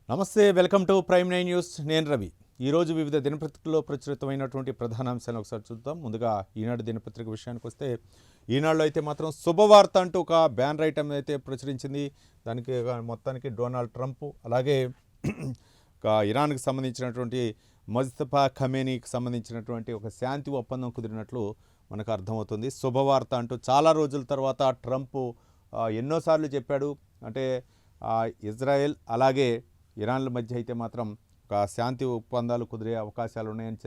నమస్తే, welcome to prime nine news. నేను రవి. ఈరోజు వివిధ దినపత్రికల్లో ప్రచురితమైనటువంటి ప్రధాన అంశాలను ఒకసారి చూద్దాం. ముందుగా ఈనాడు దినపత్రిక విషయానికి వస్తే, ఈనాడులో అయితే మాత్రం శుభవార్త అంటూ ఒక బ్యానర్ ఐటమ్ అయితే ప్రచురించింది. దానికి మొత్తానికి డొనాల్డ్ ట్రంప్, అలాగే ఇరాన్కి సంబంధించినటువంటి ముస్తఫా ఖమేనీకి సంబంధించినటువంటి ఒక శాంతి ఒప్పందం కుదిరినట్లు మనకు అర్థమవుతుంది. శుభవార్త అంటూ చాలా రోజుల తర్వాత ట్రంప్ ఎన్నోసార్లు చెప్పాడు. అంటే ఇజ్రాయెల్ అలాగే ఇరాన్ల మధ్య అయితే మాత్రం ఒక శాంతి ఒప్పందాలు కుదిరే అవకాశాలు ఉన్నాయని,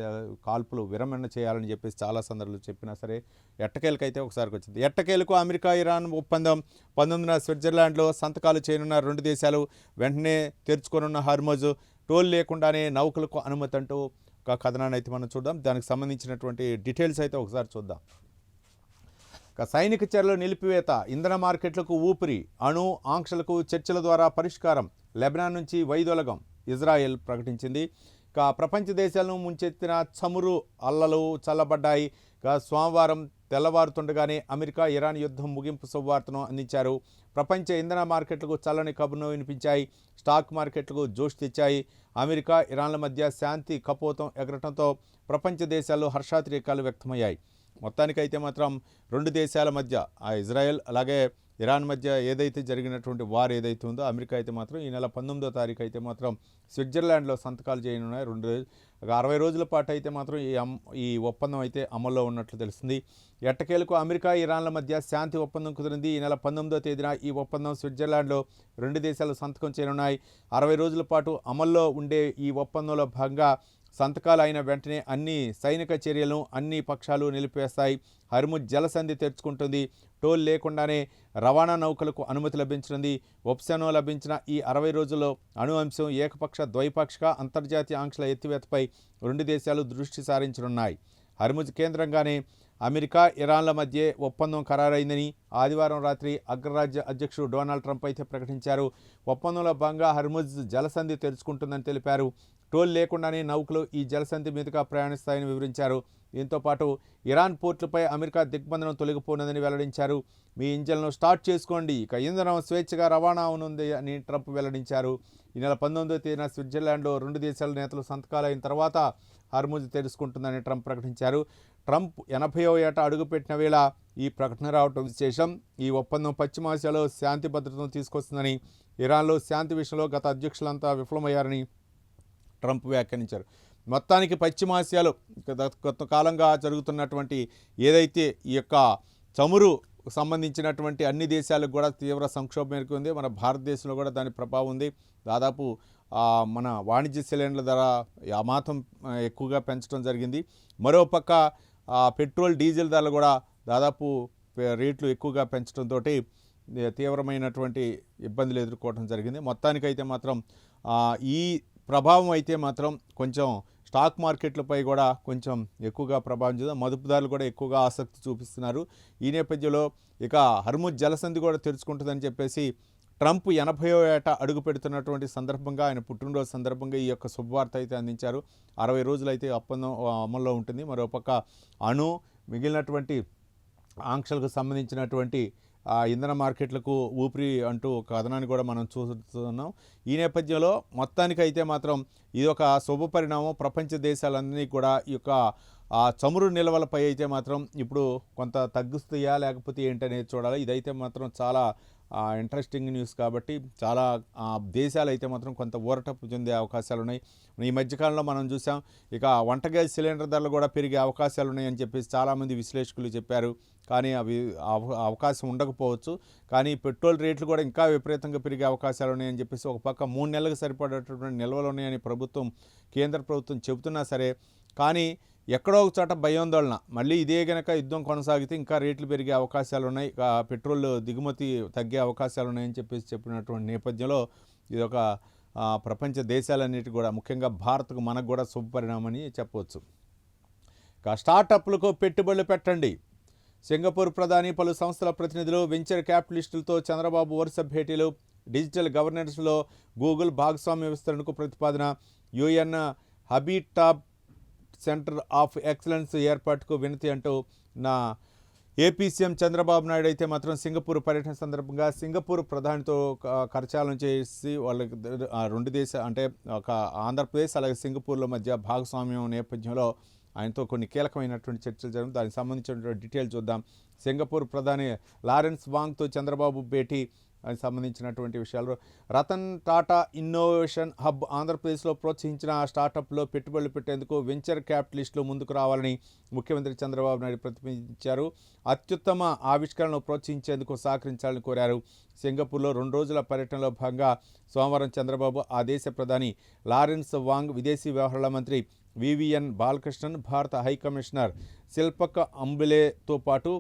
కాల్పులు విరమణ చేయాలని చెప్పేసి చాలా సందర్భాలు చెప్పినా సరే ఎట్టకేలకైతే ఒకసారికి వచ్చింది. ఎట్టకేలకు అమెరికా ఇరాన్ ఒప్పందం 19న స్విట్జర్లాండ్లో సంతకాలు చేయనున్న రెండు దేశాలు. వెంటనే తెరుచుకొనున్న హార్మోజ్, టోల్ లేకుండానే నౌకలకు అనుమతి అంటూ ఒక కథనాన్ని అయితే మనం చూద్దాం. దానికి సంబంధించినటువంటి డీటెయిల్స్ అయితే ఒకసారి చూద్దాం. సైనిక చర్యలు నిలిపివేత, ఇంధన మార్కెట్లకు ఊపిరి, అణు ఆంక్షలకు చర్చల ద్వారా పరిష్కారం, లెబనాన్ నుంచి వైదొలగం ఇజ్రాయెల్ ప్రకటించింది. ప్రపంచ దేశాలను ముంచెత్తిన చమురు అల్లలు చల్లబడ్డాయి. సోమవారం తెల్లవారుతుండగానే అమెరికా ఇరాన్ యుద్ధం ముగింపు శుభవార్తను అందించారు. ప్రపంచ ఇంధన మార్కెట్లకు చల్లని కబుర్ను వినిపించాయి. స్టాక్ మార్కెట్లకు జోష్ తెచ్చాయి. అమెరికా ఇరాన్ల మధ్య శాంతి కపోతం ఎగరటంతో ప్రపంచ దేశాల్లో హర్షాతిరేకాలు వ్యక్తమయ్యాయి. మొత్తానికైతే మాత్రం రెండు దేశాల మధ్య, ఇజ్రాయెల్ అలాగే ఇరాన్ మధ్య ఏదైతే జరిగినటువంటి వార్ ఏదైతే ఉందో, అమెరికా అయితే మాత్రం ఈ నెల 19వ తారీఖు అయితే మాత్రం స్విట్జర్లాండ్లో సంతకాలు చేయనున్నాయి. 60 రోజుల పాటు అయితే మాత్రం ఈ ఒప్పందం అయితే అమల్లో ఉన్నట్లు తెలుస్తుంది. ఎట్టకేలకు అమెరికా ఇరాన్ల మధ్య శాంతి ఒప్పందం కుదిరింది. ఈ నెల 19వ తేదీన ఈ ఒప్పందం స్విట్జర్లాండ్లో రెండు దేశాలు సంతకం చేయనున్నాయి. 60 రోజుల పాటు అమల్లో ఉండే ఈ ఒప్పందంలో భాగంగా సంతకాలు అయిన వెంటనే అన్ని సైనిక చర్యలను అన్ని పక్షాలు నిలిపివేస్తాయి. హర్ముజ్ జలసంధి తెరుచుకుంటుంది. టోల్ లేకుండానే రవాణా నౌకలకు అనుమతి లభించనుంది. ఉపశమనం లభించిన ఈ 60 రోజుల్లో అణు అంశం, ఏకపక్ష ద్వైపాక్షిక అంతర్జాతీయ ఆంక్షల ఎత్తివేతపై రెండు దేశాలు దృష్టి సారించనున్నాయి. హర్ముజ్ కేంద్రంగానే అమెరికా ఇరాన్ల మధ్య ఒప్పందం ఖరారైందని ఆదివారం రాత్రి అగ్రరాజ్య అధ్యక్షుడు డొనాల్డ్ ట్రంప్ అయితే ప్రకటించారు. ఒప్పందంలో భాగంగా హర్ముజ్ జలసంధి తెరుచుకుంటుందని తెలిపారు. టోల్ లేకుండానే నౌకలు ఈ జలసంధి మీదుగా ప్రయాణిస్తాయని వివరించారు. దీంతో పాటు ఇరాన్ పోర్టులపై అమెరికా దిగ్బంధనం తొలగిపోనుందని వెల్లడించారు. మీ ఇంజన్లను స్టార్ట్ చేసుకోండి, ఇక ఇంధనం స్వేచ్ఛగా రవాణా అవనుంది అని ట్రంప్ వెల్లడించారు. ఈ నెల 19వ తేదీన స్విట్జర్లాండ్లో రెండు దేశాల నేతలు సంతకాలు అయిన తర్వాత హర్ముజ్ తెరుచుకుంటుందని ట్రంప్ ప్రకటించారు. ట్రంప్ 80వ ఏట అడుగుపెట్టిన వేళ ఈ ప్రకటన రావడం విశేషం. ఈ ఒప్పందం పశ్చిమాసియాలో శాంతి భద్రతను తీసుకొస్తుందని, ఇరాన్లో శాంతి విషయంలో గత అధ్యక్షులంతా విఫలమయ్యారని ట్రంప్ వ్యాఖ్యానించారు. మొత్తానికి పశ్చిమాసియాలో కొంతకాలంగా జరుగుతున్నటువంటి ఏదైతే ఈ యొక్క చమురు సంబంధించినటువంటి అన్ని దేశాలకు కూడా తీవ్ర సంక్షోభం ఎదుర్కొంది. మన భారతదేశంలో కూడా దాని ప్రభావం ఉంది. దాదాపు మన వాణిజ్య సిలిండర్ల ధర అమాతం ఎక్కువగా పెంచడం జరిగింది. మరోపక్క పెట్రోల్ డీజిల్ ధరలు కూడా దాదాపు రేట్లు ఎక్కువగా పెంచడంతో తీవ్రమైనటువంటి ఇబ్బందులు ఎదుర్కోవడం జరిగింది. మొత్తానికైతే మాత్రం ఈ ప్రభావం అయితే మాత్రం కొంచెం స్టాక్ మార్కెట్లపై కూడా కొంచెం ఎక్కువగా ప్రభావం చూద్దాం. మదుపుదారులు కూడా ఎక్కువగా ఆసక్తి చూపిస్తున్నారు. ఈ నేపథ్యంలో ఇక హర్ముజ్ జలసంధి కూడా తెరుచుకుంటుందని చెప్పేసి ట్రంప్ 80వ ఏట అడుగు పెడుతున్నటువంటి సందర్భంగా, ఆయన పుట్టినరోజు సందర్భంగా ఈ యొక్క శుభవార్త అయితే అందించారు. 60 రోజులు అయితే ఒప్పందం అమల్లో ఉంటుంది. మరోపక్క అణు, మిగిలినటువంటి ఆంక్షలకు సంబంధించినటువంటి ఇంధన మార్కెట్లకు ఊపిరి అంటూ ఒక కథనాన్ని కూడా మనం చూస్తున్నాం. ఈ నేపథ్యంలో మొత్తానికైతే మాత్రం ఇది ఒక శుభ పరిణామం. ప్రపంచ దేశాలన్నీ కూడా ఈ యొక్క చమురు నిల్వలపై అయితే మాత్రం ఇప్పుడు కొంత తగ్గుస్తాయా లేకపోతే ఏంటనేది చూడాలి. ఇదైతే మాత్రం చాలా ఇంట్రెస్టింగ్ న్యూస్ కాబట్టి చాలా దేశాలు అయితే మాత్రం కొంత ఊరటపు చెందే అవకాశాలు ఉన్నాయి. ఈ మధ్యకాలంలో మనం చూసాం, ఇక వంట గ్యాస్ సిలిండర్ ధరలు కూడా పెరిగే అవకాశాలు ఉన్నాయని చెప్పేసి చాలామంది విశ్లేషకులు చెప్పారు. కానీ అవి అవకాశం ఉండకపోవచ్చు. కానీ పెట్రోల్ రేట్లు కూడా ఇంకా విపరీతంగా పెరిగే అవకాశాలు ఉన్నాయని చెప్పేసి ఒక పక్క 3 నెలలకు సరిపడేటటువంటి నిల్వలు ఉన్నాయని కేంద్ర ప్రభుత్వం చెబుతున్నా సరే, కానీ ఎక్కడో ఒక చోట భయాందోళన, మళ్ళీ ఇదే గనక యుద్ధం కొనసాగితే ఇంకా రేట్లు పెరిగే అవకాశాలు ఉన్నాయి, పెట్రోల్ దిగుమతి తగ్గే అవకాశాలు ఉన్నాయని చెప్పినటువంటి నేపథ్యంలో ఇదొక ప్రపంచ దేశాలన్నిటి కూడా, ముఖ్యంగా భారత్కు మనకు కూడా శుభపరిణామని చెప్పవచ్చు. స్టార్టప్లకు పెట్టుబడులు పెట్టండి. సింగపూర్ ప్రధాని, పలు సంస్థల ప్రతినిధులు, వెంచర్ క్యాపిటలిస్టులతో చంద్రబాబు వరుస భేటీలు. డిజిటల్ గవర్నెన్స్లో గూగుల్ భాగస్వామ్య విస్తరణకు ప్రతిపాదన. యుఎన్ హబీటాబ్ సెంటర్ ఆఫ్ ఎక్సలెన్స్ ఏర్పాటుకు వినతి అంటూ ఏపీ సీఎం చంద్రబాబు నాయుడు అయితే మాత్రం సింగపూర్ పర్యటన సందర్భంగా సింగపూర్ ప్రధానితో కరచాలనం చేసి వాళ్ళకి రెండు అంటే ఒక ఆంధ్రప్రదేశ్ అలాగే సింగపూర్ల మధ్య భాగస్వామ్యం నేపథ్యంలో ఆయనతో కొన్ని కీలకమైనటువంటి చర్చలు జరిగిన దానికి సంబంధించినటువంటి డీటెయిల్ చూద్దాం. సింగపూర్ ప్రధాని లారెన్స్ వాంగ్తో చంద్రబాబు భేటీ అని సంబంధించినటువంటి విషయాలు. రతన్ టాటా ఇన్నోవేషన్ హబ్ ఆంధ్రప్రదేశ్లో ప్రోత్సహించిన స్టార్టప్లో పెట్టుబడులు పెట్టేందుకు వెంచర్ క్యాపిటలిస్టులు ముందుకు రావాలని ముఖ్యమంత్రి చంద్రబాబు నాయుడు ప్రతిపాదించారు. అత్యుత్తమ ఆవిష్కరణను ప్రోత్సహించేందుకు సహకరించాలని కోరారు. సింగపూర్లో 2 రోజుల పర్యటనలో భాగంగా సోమవారం చంద్రబాబు ఆ దేశ ప్రధాని లారెన్స్ వాంగ్, విదేశీ వ్యవహారాల మంత్రి వివిఎన్ బాలకృష్ణన్, భారత హైకమిషనర్ శిల్పక్ అంబులేతో పాటు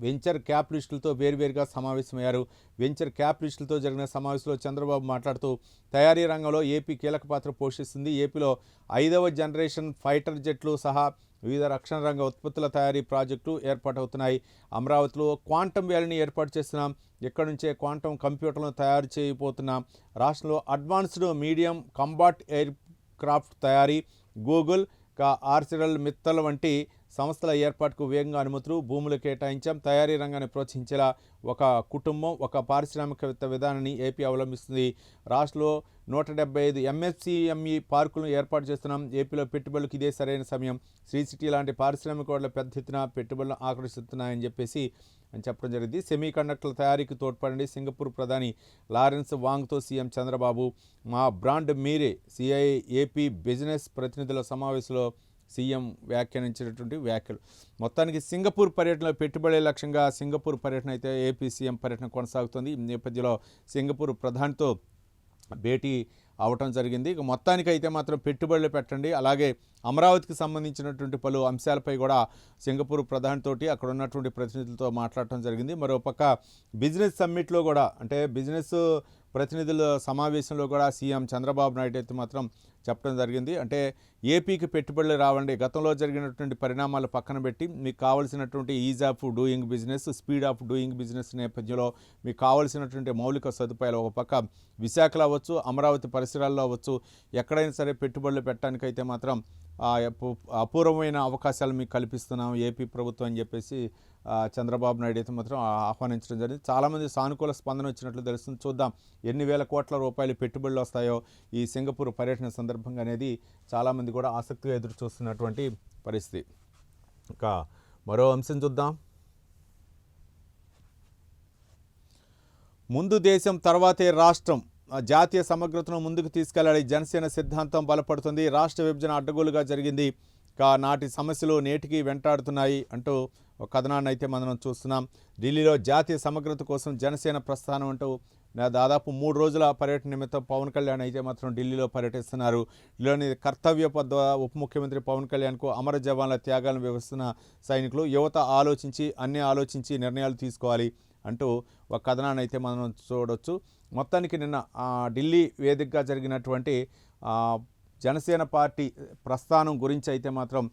వెంచర్ క్యాపిటలిస్టులతో వేర్వేరుగా సమావేశమయ్యారు. వెంచర్ క్యాపిటలిస్టులతో జరిగిన సమావేశంలో చంద్రబాబు మాట్లాడుతూ తయారీ రంగంలో ఏపీ కీలక పాత్ర పోషిస్తుంది. ఏపీలో 5వ జనరేషన్ ఫైటర్ జెట్లు సహా వివిధ రక్షణ రంగ ఉత్పత్తుల తయారీ ప్రాజెక్టులు ఏర్పాటవుతున్నాయి. అమరావతిలో క్వాంటమ్ వ్యాలీని ఏర్పాటు చేస్తున్నాం. ఇక్కడి నుంచే క్వాంటమ్ కంప్యూటర్లను తయారు చేయబోతున్నాం. రాష్ట్రంలో advanced medium combat air craft తయారీ, గూగుల్, ఆర్సిరల్ మిత్తల్ వంటి సంస్థల ఏర్పాటుకు వేగంగా అనుమతులు, భూములు కేటాయించాం. తయారీ రంగాన్ని ప్రోత్సహించేలా ఒక కుటుంబం, ఒక పారిశ్రామికవేత్త విధానాన్ని ఏపీ అవలంబిస్తుంది. రాష్ట్రంలో 175 ఎంఎస్సిఎంఈ పార్కులను ఏర్పాటు చేస్తున్నాం. ఏపీలో పెట్టుబడులకు ఇదే సరైన సమయం. శ్రీ సిటీ లాంటి పారిశ్రామిక పెద్ద ఎత్తున పెట్టుబడులను ఆకర్షిస్తున్నాయని చెప్పడం జరిగింది. సెమీ కండక్టర్ల తయారీకి తోడ్పడండి. సింగపూర్ ప్రధాని లారెన్స్ వాంగ్తో సీఎం చంద్రబాబు. మా బ్రాండ్ మీరే. సిఐ ఏపీ బిజినెస్ ప్రతినిధుల సమావేశంలో సీఎం వ్యాఖ్యానించినటువంటి వ్యాఖ్యలు. మొత్తానికి సింగపూర్ పర్యటనలో పెట్టుబడి లక్ష్యంగా సింగపూర్ పర్యటన అయితే ఏపీ సీఎం పర్యటన కొనసాగుతుంది. ఈ నేపథ్యంలో సింగపూర్ ప్రధానితో భేటీ అవటం జరిగింది. ఇక మొత్తానికి అయితే మాత్రం పెట్టుబడులు పెట్టండి, అలాగే అమరావతికి సంబంధించినటువంటి పలు అంశాలపై కూడా సింగపూర్ ప్రధానితోటి అక్కడ ఉన్నటువంటి ప్రతినిధులతో మాట్లాడటం జరిగింది. మరోపక్క బిజినెస్ సమ్మిట్లో కూడా, అంటే బిజినెస్ ప్రతినిధుల సమావేశంలో కూడా సీఎం చంద్రబాబు నాయుడు అయితే మాత్రం చెప్పడం జరిగింది. అంటే ఏపీకి పెట్టుబడులు రావండి, గతంలో జరిగినటువంటి పరిణామాలు పక్కన పెట్టి మీకు కావాల్సినటువంటి is of doing business, speed of doing business నేపథ్యంలో మీకు కావాల్సినటువంటి మౌలిక సదుపాయాలు ఒక పక్క విశాఖలో అవ్వచ్చు, అమరావతి పరిసరాల్లో అవ్వచ్చు, ఎక్కడైనా సరే పెట్టుబడులు పెట్టడానికైతే మాత్రం అపూర్వమైన అవకాశాలు మీకు కల్పిస్తున్నాం ఏపీ ప్రభుత్వం అని చెప్పేసి చంద్రబాబు నాయుడు అయితే మాత్రం ఆహ్వానించడం జరిగింది. చాలామంది సానుకూల స్పందన వచ్చినట్లు తెలుస్తుంది. చూద్దాం ఎన్ని వేల కోట్ల రూపాయలు పెట్టుబడులు వస్తాయో ఈ సింగపూర్ పర్యటన సందర్భంగా అనేది చాలామంది కూడా ఆసక్తిగా ఎదురు చూస్తున్నటువంటి పరిస్థితి. ఇంకా మరో అంశం చూద్దాం. ముందు దేశం తర్వాతే రాష్ట్రం, జాతీయ సమగ్రతను ముందుకు తీసుకెళ్లాలి. జనసేన సిద్ధాంతం బలపడుతుంది. రాష్ట్ర విభజన అడ్డగోలుగా జరిగింది, నాటి సమస్యలు నేటికి వెంటాడుతున్నాయి అంటూ ఒక కథనాన్ని అయితే మనం చూస్తున్నాం. ఢిల్లీలో జాతీయ సమగ్రత కోసం జనసేన ప్రస్థానం అంటూ దాదాపు 3 రోజుల పర్యటన నిమిత్తం పవన్ కళ్యాణ్ అయితే మాత్రం ఢిల్లీలో పర్యటిస్తున్నారు. ఢిల్లీలోని కర్తవ్య పథ ఉప ముఖ్యమంత్రి పవన్ కళ్యాణ్కు అమర జవాన్ల త్యాగాలను వివరిస్తున్న సైనికులు, యువత ఆలోచించి నిర్ణయాలు తీసుకోవాలి అంటూ ఒక కథనాన్ని అయితే మనం చూడవచ్చు. మొత్తానికి నిన్న ఢిల్లీ వేదికగా జరిగినటువంటి జనసేన పార్టీ ప్రస్థానం గురించి అయితే మాత్రం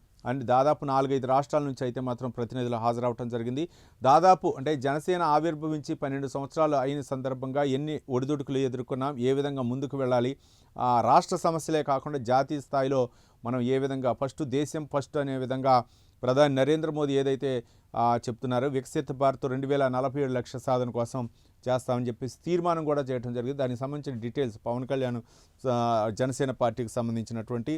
దాదాపు 4-5 రాష్ట్రాల నుంచి అయితే మాత్రం ప్రతినిధులు హాజరవటం జరిగింది. దాదాపు అంటే జనసేన ఆవిర్భవించి 12 సంవత్సరాలు అయిన సందర్భంగా ఎన్ని ఒడిదుడుకులు ఎదుర్కొన్నాం, ఏ విధంగా ముందుకు వెళ్ళాలి, రాష్ట్ర సమస్యలే కాకుండా జాతీయ స్థాయిలో మనం ఏ విధంగా దేశం ఫస్ట్ అనే విధంగా ప్రధాని నరేంద్ర మోదీ ఏదైతే చెప్తున్నారో వికసిత భారత్ 2047 లక్ష్య సాధన కోసం చేస్తామని చెప్పేసి తీర్మానం కూడా చేయడం జరిగింది. దానికి సంబంధించిన డీటెయిల్స్ పవన్ కళ్యాణ్ జనసేన పార్టీకి సంబంధించినటువంటి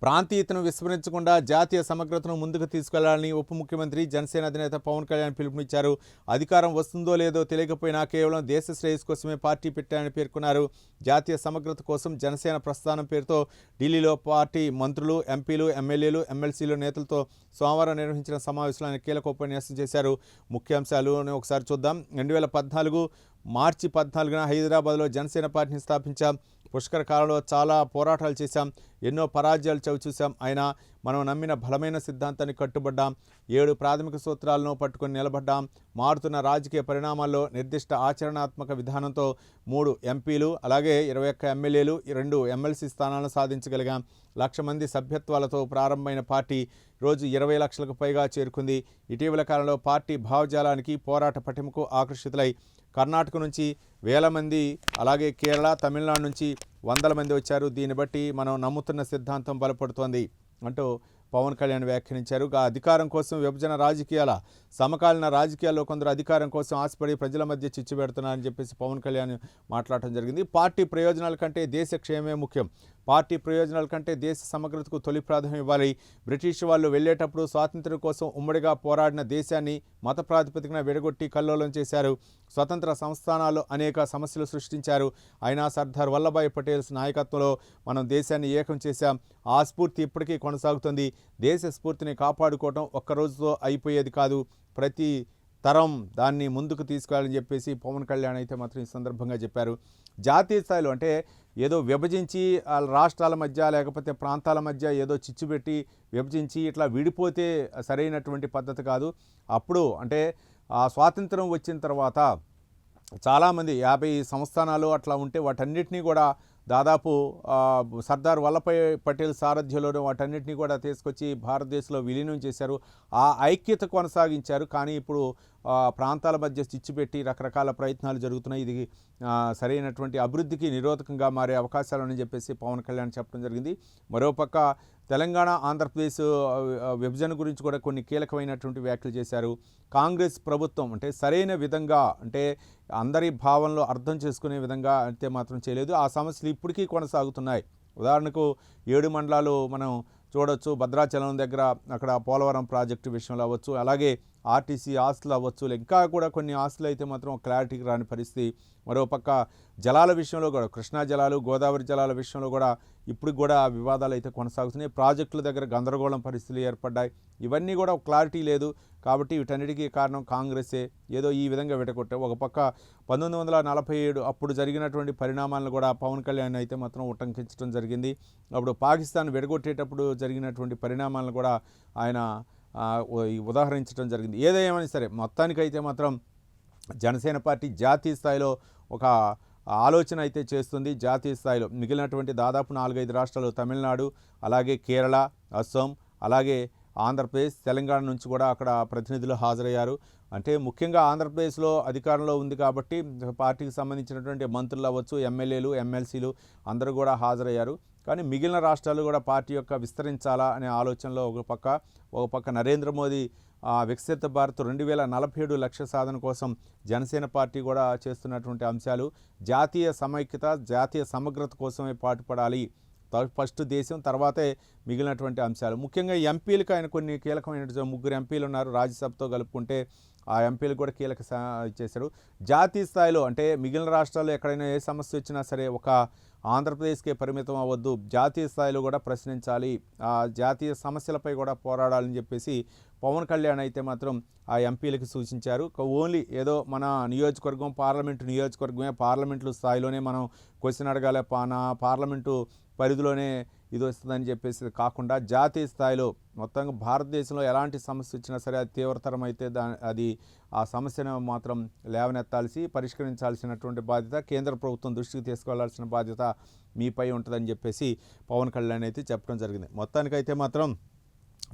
ప్రాంతీయతను విస్మరించకుండా జాతీయ సమగ్రతను ముందుకు తీసుకెళ్లాలని ఉప ముఖ్యమంత్రి జనసేన అధినేత పవన్ కళ్యాణ్ పిలుపునిచ్చారు. అధికారం వస్తుందో లేదో తెలియకపోయినా కేవలం దేశ శ్రేయస్సు కోసమే పార్టీ పెట్టారని పేర్కొన్నారు. జాతీయ సమగ్రత కోసం జనసేన ప్రస్థానం పేరుతో ఢిల్లీలో పార్టీ మంత్రులు, ఎంపీలు, ఎమ్మెల్యేలు, ఎమ్మెల్సీలు నేతలతో సోమవారం నిర్వహించిన సమావేశంలో ఆయన కీలక ఉపన్యాసం చేశారు. ముఖ్యాంశాలు ఒకసారి చూద్దాం. 2014 మార్చి 14న హైదరాబాద్లో జనసేన పార్టీని స్థాపించాం. పుష్కర కాలంలో చాలా పోరాటాలు చేశాం, ఎన్నో పరాజయాలు చవిచూసాం. అయినా మనం నమ్మిన బలమైన సిద్ధాంతాన్ని కట్టుబడ్డాం. 7 ప్రాథమిక సూత్రాలను పట్టుకొని నిలబడ్డాం. మారుతున్న రాజకీయ పరిణామాల్లో నిర్దిష్ట ఆచరణాత్మక విధానంతో 3 ఎంపీలు అలాగే 21 ఎమ్మెల్యేలు, 2 ఎమ్మెల్సీ స్థానాలను సాధించగలిగాం. 1,00,000 మంది సభ్యత్వాలతో ప్రారంభమైన పార్టీ రోజు 20 లక్షలకు పైగా చేరుకుంది. ఇటీవల కాలంలో పార్టీ భావజాలానికి, పోరాట పటిమకు ఆకర్షితులై కర్ణాటక నుంచి 1000 మంది, అలాగే కేరళ, తమిళనాడు నుంచి 100 మంది వచ్చారు. దీన్ని బట్టి మనం నమ్ముతున్న సిద్ధాంతం బలపడుతోంది అంటూ పవన్ కళ్యాణ్ వ్యాఖ్యానించారు. అధికారం కోసం విభజన రాజకీయాల సమకాలీన రాజకీయాల్లో కొందరు అధికారం కోసం ఆశపడి ప్రజల మధ్య చిచ్చు పెడుతున్నారని చెప్పేసి పవన్ కళ్యాణ్ మాట్లాడటం జరిగింది. పార్టీ ప్రయోజనాల కంటే దేశ క్షేమే ముఖ్యం. పార్టీ ప్రయోజనాల కంటే దేశ సమగ్రతకు తొలి ప్రాధాన్యం ఇవ్వాలి. బ్రిటిష్ వాళ్ళు వెళ్ళేటప్పుడు స్వాతంత్ర్యం కోసం ఉమ్మడిగా పోరాడిన దేశాన్ని మత ప్రాతిపదికన విడగొట్టి కల్లోలం చేశారు. స్వతంత్ర సంస్థానాల్లో అనేక సమస్యలు సృష్టించారు. అయినా సర్దార్ వల్లభాయ్ పటేల్ నాయకత్వంలో మనం దేశాన్ని ఏకం చేశాం. ఆ స్ఫూర్తి ఇప్పటికీ కొనసాగుతుంది. దేశ స్ఫూర్తిని కాపాడుకోవటం ఒక్కరోజుతో అయిపోయేది కాదు. ప్రతి తరం దాన్ని ముందుకు తీసుకెళ్ళాలని చెప్పేసి పవన్ కళ్యాణ్ అయితే మాత్రం ఈ సందర్భంగా చెప్పారు. జాతీయ స్థాయిలో అంటే ఏదో విభజించి రాష్ట్రాల మధ్య లేకపోతే ప్రాంతాల మధ్య ఏదో చిచ్చు పెట్టి విభజించి ఇట్లా విడిపోతే సరైనటువంటి పద్ధతి కాదు. అప్పుడు అంటే ఆ స్వాతంత్రం వచ్చిన తర్వాత చాలామంది 50 సంస్థానాలు అట్లా ఉంటే వాటన్నిటినీ కూడా దాదాపు సర్దార్ వల్లభాయ్ పటేల్ సారథ్యంలోనే వాటన్నిటినీ కూడా తీసుకొచ్చి భారతదేశంలో విలీనం చేశారు. ఆ ఐక్యత కొనసాగించారు. కానీ ఇప్పుడు ప్రాంతాల మధ్య చిచ్చు పెట్టి రకరకాల ప్రయత్నాలు జరుగుతున్నాయి. ఇది సరైనటువంటి అభివృద్ధికి నిరోధకంగా మారే అవకాశాలని చెప్పేసి పవన్ కళ్యాణ్ చెప్పడం జరిగింది. మరోపక్క తెలంగాణ ఆంధ్రప్రదేశ్ విభజన గురించి కూడా కొన్ని కీలకమైనటువంటి వ్యాఖ్యలు చేశారు. కాంగ్రెస్ ప్రభుత్వం అంటే సరైన విధంగా అంటే అందరి భావనలో అర్థం చేసుకునే విధంగా అయితే మాత్రం చేయలేదు. ఆ సమస్యలు ఇప్పటికీ కొనసాగుతున్నాయి. ఉదాహరణకు 7 మండలాలు మనం చూడొచ్చు. భద్రాచలం దగ్గర అక్కడ పోలవరం ప్రాజెక్టు విషయంలో అవ్వచ్చు, అలాగే ఆర్టీసీ ఆస్తులు అవ్వచ్చు, ఇంకా కూడా కొన్ని ఆస్తులు అయితే మాత్రం క్లారిటీకి రాని పరిస్థితి. మరోపక్క జలాల విషయంలో కూడా కృష్ణా జలాలు, గోదావరి జలాల విషయంలో కూడా ఇప్పుడు కూడా వివాదాలు అయితే కొనసాగుతున్నాయి. ప్రాజెక్టుల దగ్గర గందరగోళం పరిస్థితులు ఏర్పడ్డాయి. ఇవన్నీ కూడా క్లారిటీ లేదు. కాబట్టి వీటన్నిటికీ కారణం కాంగ్రెసే. ఏదో ఈ విధంగా విడగొట్టే ఒక పక్క 1947 అప్పుడు జరిగినటువంటి పరిణామాలను కూడా పవన్ కళ్యాణ్ అయితే మాత్రం ఉటంకించడం జరిగింది. అప్పుడు పాకిస్తాన్ విడగొట్టేటప్పుడు జరిగినటువంటి పరిణామాలను కూడా ఆయన ఉదాహరించడం జరిగింది. ఏదేమైనా సరే మొత్తానికైతే మాత్రం జనసేన పార్టీ జాతీయ స్థాయిలో ఒక ఆలోచన అయితే చేస్తుంది. జాతీయ స్థాయిలో మిగిలినటువంటి దాదాపు 4-5 రాష్ట్రాలు, తమిళనాడు, అలాగే కేరళ, అస్సాం, అలాగే ఆంధ్రప్రదేశ్, తెలంగాణ నుంచి కూడా అక్కడ ప్రతినిధులు హాజరయ్యారు. అంటే ముఖ్యంగా ఆంధ్రప్రదేశ్లో అధికారంలో ఉంది కాబట్టి పార్టీకి సంబంధించినటువంటి మంత్రులు అవ్వచ్చు, ఎమ్మెల్యేలు, ఎమ్మెల్సీలు అందరూ కూడా హాజరయ్యారు. కానీ మిగిలిన రాష్ట్రాలు కూడా పార్టీ యొక్క విస్తరించాలా అనే ఆలోచనలో ఒక పక్క నరేంద్ర మోదీ వికసిత భారత్ 2047 లక్ష్య సాధన కోసం జనసేన పార్టీ కూడా చేస్తున్నటువంటి అంశాలు జాతీయ సమైక్యత, జాతీయ సమగ్రత కోసమే పాటుపడాలి. ఫస్ట్ దేశం, తర్వాతే మిగిలినటువంటి అంశాలు. ముఖ్యంగా ఎంపీలకు ఆయన కొన్ని కీలకమైన 3 ఎంపీలు ఉన్నారు. రాజ్యసభతో కలుపుకుంటే ఆ ఎంపీలు కూడా కీలక ఇచ్చేశారు. జాతీయ స్థాయిలో అంటే మిగిలిన రాష్ట్రాల్లో ఎక్కడైనా ఏ సమస్య వచ్చినా సరే ఒక ఆంధ్రప్రదేశ్కే పరిమితం అవ్వద్దు, జాతీయ స్థాయిలో కూడా ప్రశ్నించాలి, ఆ జాతీయ సమస్యలపై కూడా పోరాడాలని చెప్పేసి పవన్ కళ్యాణ్ అయితే మాత్రం ఆ ఎంపీలకు సూచించారు. ఓన్లీ ఏదో మన నియోజకవర్గం పార్లమెంటు నియోజకవర్గమే, పార్లమెంటు స్థాయిలోనే మనం క్వశ్చన్ అడగాలి, పార్లమెంటు పరిధిలోనే ఇది వస్తుందని చెప్పేసి కాకుండా జాతీయ స్థాయిలో మొత్తంగా భారతదేశంలో ఎలాంటి సమస్య వచ్చినా సరే అది తీవ్రతరం అయితే అది ఆ సమస్యను మాత్రం లేవనెత్తాల్సి పరిష్కరించాల్సినటువంటి బాధ్యత, కేంద్ర ప్రభుత్వం దృష్టికి తీసుకెళ్లాల్సిన బాధ్యత మీపై ఉంటుందని చెప్పేసి పవన్ కళ్యాణ్ అయితే చెప్పడం జరిగింది. మొత్తానికైతే మాత్రం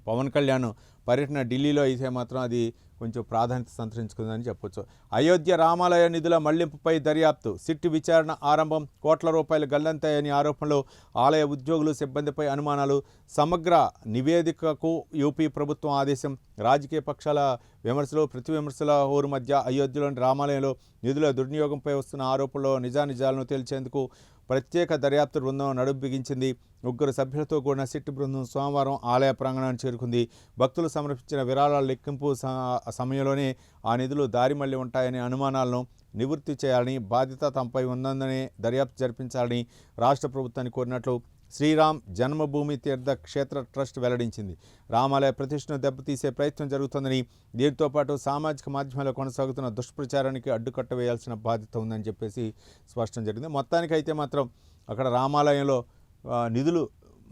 పవన్ కళ్యాణ్ పర్యటన ఢిల్లీలో అయితే మాత్రం అది కొంచెం ప్రాధాన్యత సంతరించుకుందని చెప్పొచ్చు. అయోధ్య రామాలయ నిధుల మళ్లింపుపై దర్యాప్తు, సిట్ విచారణ ఆరంభం, కోట్ల రూపాయలు గల్లంతాయని ఆరోపణలు, ఆలయ ఉద్యోగులు సిబ్బందిపై అనుమానాలు, సమగ్ర నివేదికకు యూపీ ప్రభుత్వం ఆదేశం, రాజకీయ పక్షాల విమర్శలు ప్రతి విమర్శల హోరు మధ్య అయోధ్యలోని రామాలయంలో నిధుల దుర్వినియోగంపై వస్తున్న ఆరోపణలో నిజానిజాలను తేల్చేందుకు ప్రత్యేక దర్యాప్తు బృందం నడుము బిగించింది. 3 సభ్యులతో కూడిన సిట్ బృందం సోమవారం ఆలయ ప్రాంగణాన్ని చేరుకుంది. భక్తులు సమర్పించిన విరాళాల లెక్కింపు సమయంలోనే ఆ నిధులు దారి మళ్లీ ఉంటాయనే అనుమానాలను నివృత్తి చేయాలని, బాధ్యత తమపై ఉందని దర్యాప్తు జరిపించాలని రాష్ట్ర ప్రభుత్వాన్ని కోరినట్లు శ్రీరామ్ జన్మభూమి తీర్థ క్షేత్ర ట్రస్ట్ వెల్లడించింది. రామాలయ ప్రతిష్టను దెబ్బతీసే ప్రయత్నం జరుగుతుందని, దీంతో పాటు సామాజిక మాధ్యమాల్లో కొనసాగుతున్న దుష్ప్రచారానికి అడ్డుకట్ట వేయాల్సిన బాధ్యత ఉందని చెప్పేసి స్పష్టం జరిగింది. మొత్తానికైతే మాత్రం అక్కడ రామాలయంలో నిధులు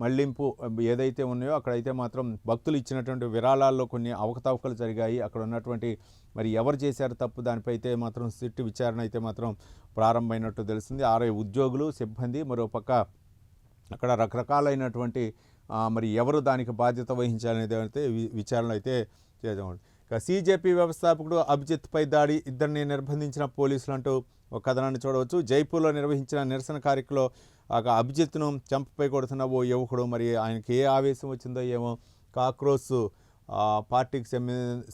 మళ్లింపు ఏదైతే ఉన్నాయో అక్కడైతే మాత్రం భక్తులు ఇచ్చినటువంటి విరాళాల్లో కొన్ని అవకతవకలు జరిగాయి. అక్కడ ఉన్నటువంటి మరి ఎవరు చేశారు తప్పు దానిపై అయితే మాత్రం సిట్ విచారణ అయితే మాత్రం ప్రారంభమైనట్టు తెలుస్తుంది. 6 ఉద్యోగులు సిబ్బంది, మరోపక్క అక్కడ రకరకాలైనటువంటి మరి ఎవరు దానికి బాధ్యత వహించాలనేది అయితే విచారణ అయితే చేద్దాం. ఇక సీజేపీ వ్యవస్థాపకుడు అభిజిత్పై దాడి, ఇద్దరిని నిర్బంధించిన పోలీసులు అంటూ ఒక కథనాన్ని చూడవచ్చు. జైపూర్లో నిర్వహించిన నిరసన కార్యక్రమంలో అభిజిత్ను చంపపై కొడుతున్న ఓ యువకుడు, మరి ఆయనకి ఏ ఆవేశం వచ్చిందో ఏమో కాక్రోచ్ పార్టీకి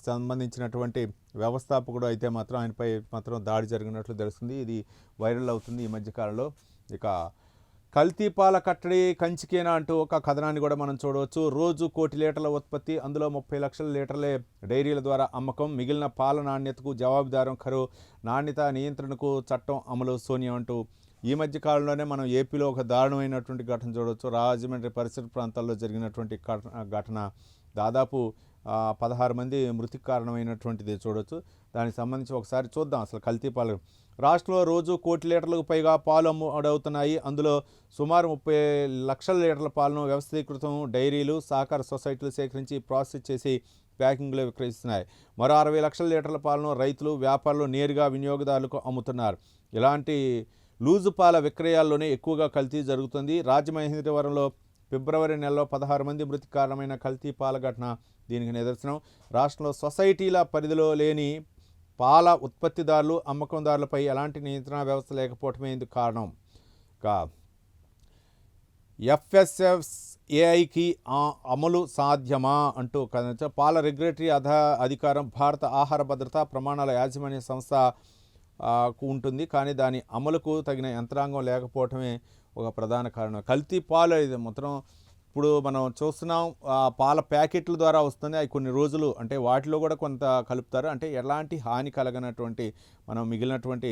సంబంధించినటువంటి వ్యవస్థాపకుడు అయితే మాత్రం ఆయనపై మాత్రం దాడి జరిగినట్లు తెలుస్తుంది. ఇది వైరల్ అవుతుంది ఈ మధ్యకాలంలో. ఇక కల్తీ పాల కట్టడి కంచికేనా అంటూ ఒక కథనాన్ని కూడా మనం చూడవచ్చు. రోజు 1 కోటి లీటర్ల ఉత్పత్తి, అందులో 30 లక్షల లీటర్లే డైరీల ద్వారా అమ్మకం, మిగిలిన పాల నాణ్యతకు జవాబుదారం కరువు, నాణ్యత నియంత్రణకు చట్టం అమలు శూన్యం అంటూ ఈ మధ్య కాలంలోనే మనం ఏపీలో ఒక దారుణమైనటువంటి ఘటన చూడవచ్చు. రాజమండ్రి పరిసర ప్రాంతాల్లో జరిగినటువంటి ఘటన దాదాపు 16 మంది మృతికి కారణమైనటువంటిది చూడవచ్చు. దానికి సంబంధించి ఒకసారి చూద్దాం అసలు కల్తీ పాలు. రాష్ట్రంలో రోజు 1 కోటి లీటర్లకు పైగా పాలు అమ్ముడవుతున్నాయి. అందులో సుమారు 30 లక్షల లీటర్ల పాలను వ్యవస్థీకృతం డైరీలు, సహకార సొసైటీలు సేకరించి ప్రాసెస్ చేసి ప్యాకింగ్లో విక్రయిస్తున్నాయి. మరో 60 లక్షల లీటర్ల పాలను రైతులు, వ్యాపారులు నేరుగా వినియోగదారులకు అమ్ముతున్నారు. ఇలాంటి లూజు పాల విక్రయాల్లోనే ఎక్కువగా కల్తీ జరుగుతుంది. రాజమహేంద్రవరంలో ఫిబ్రవరి నెలలో 16 మంది మృతికి కారణమైన కల్తీ పాల ఘటన దీనికి నిదర్శనం. రాష్ట్రంలో సొసైటీల పరిధిలో లేని పాల ఉత్పత్తిదారులు, అమ్మకందారులపై ఎలాంటి నియంత్రణ వ్యవస్థ లేకపోవటమే ఇందుకు కారణం. ఎఫ్ఎస్ఎస్ఏఐకి అమలు సాధ్యమా అంటూ పాల రెగ్యులేటరీ అధికారం భారత ఆహార భద్రతా ప్రమాణాల యాజమాన్య సంస్థ ఉంటుంది. కానీ దాని అమలుకు తగిన యంత్రాంగం లేకపోవటమే ఒక ప్రధాన కారణం. కల్తీ పాలు ఇది మొత్తం ఇప్పుడు మనం చూస్తున్నాం. పాల ప్యాకెట్ల ద్వారా వస్తుంది. అవి కొన్ని రోజులు అంటే వాటిలో కూడా కొంత కలుపుతారు. అంటే ఎలాంటి హాని కలగనటువంటి మనం మిగిలినటువంటి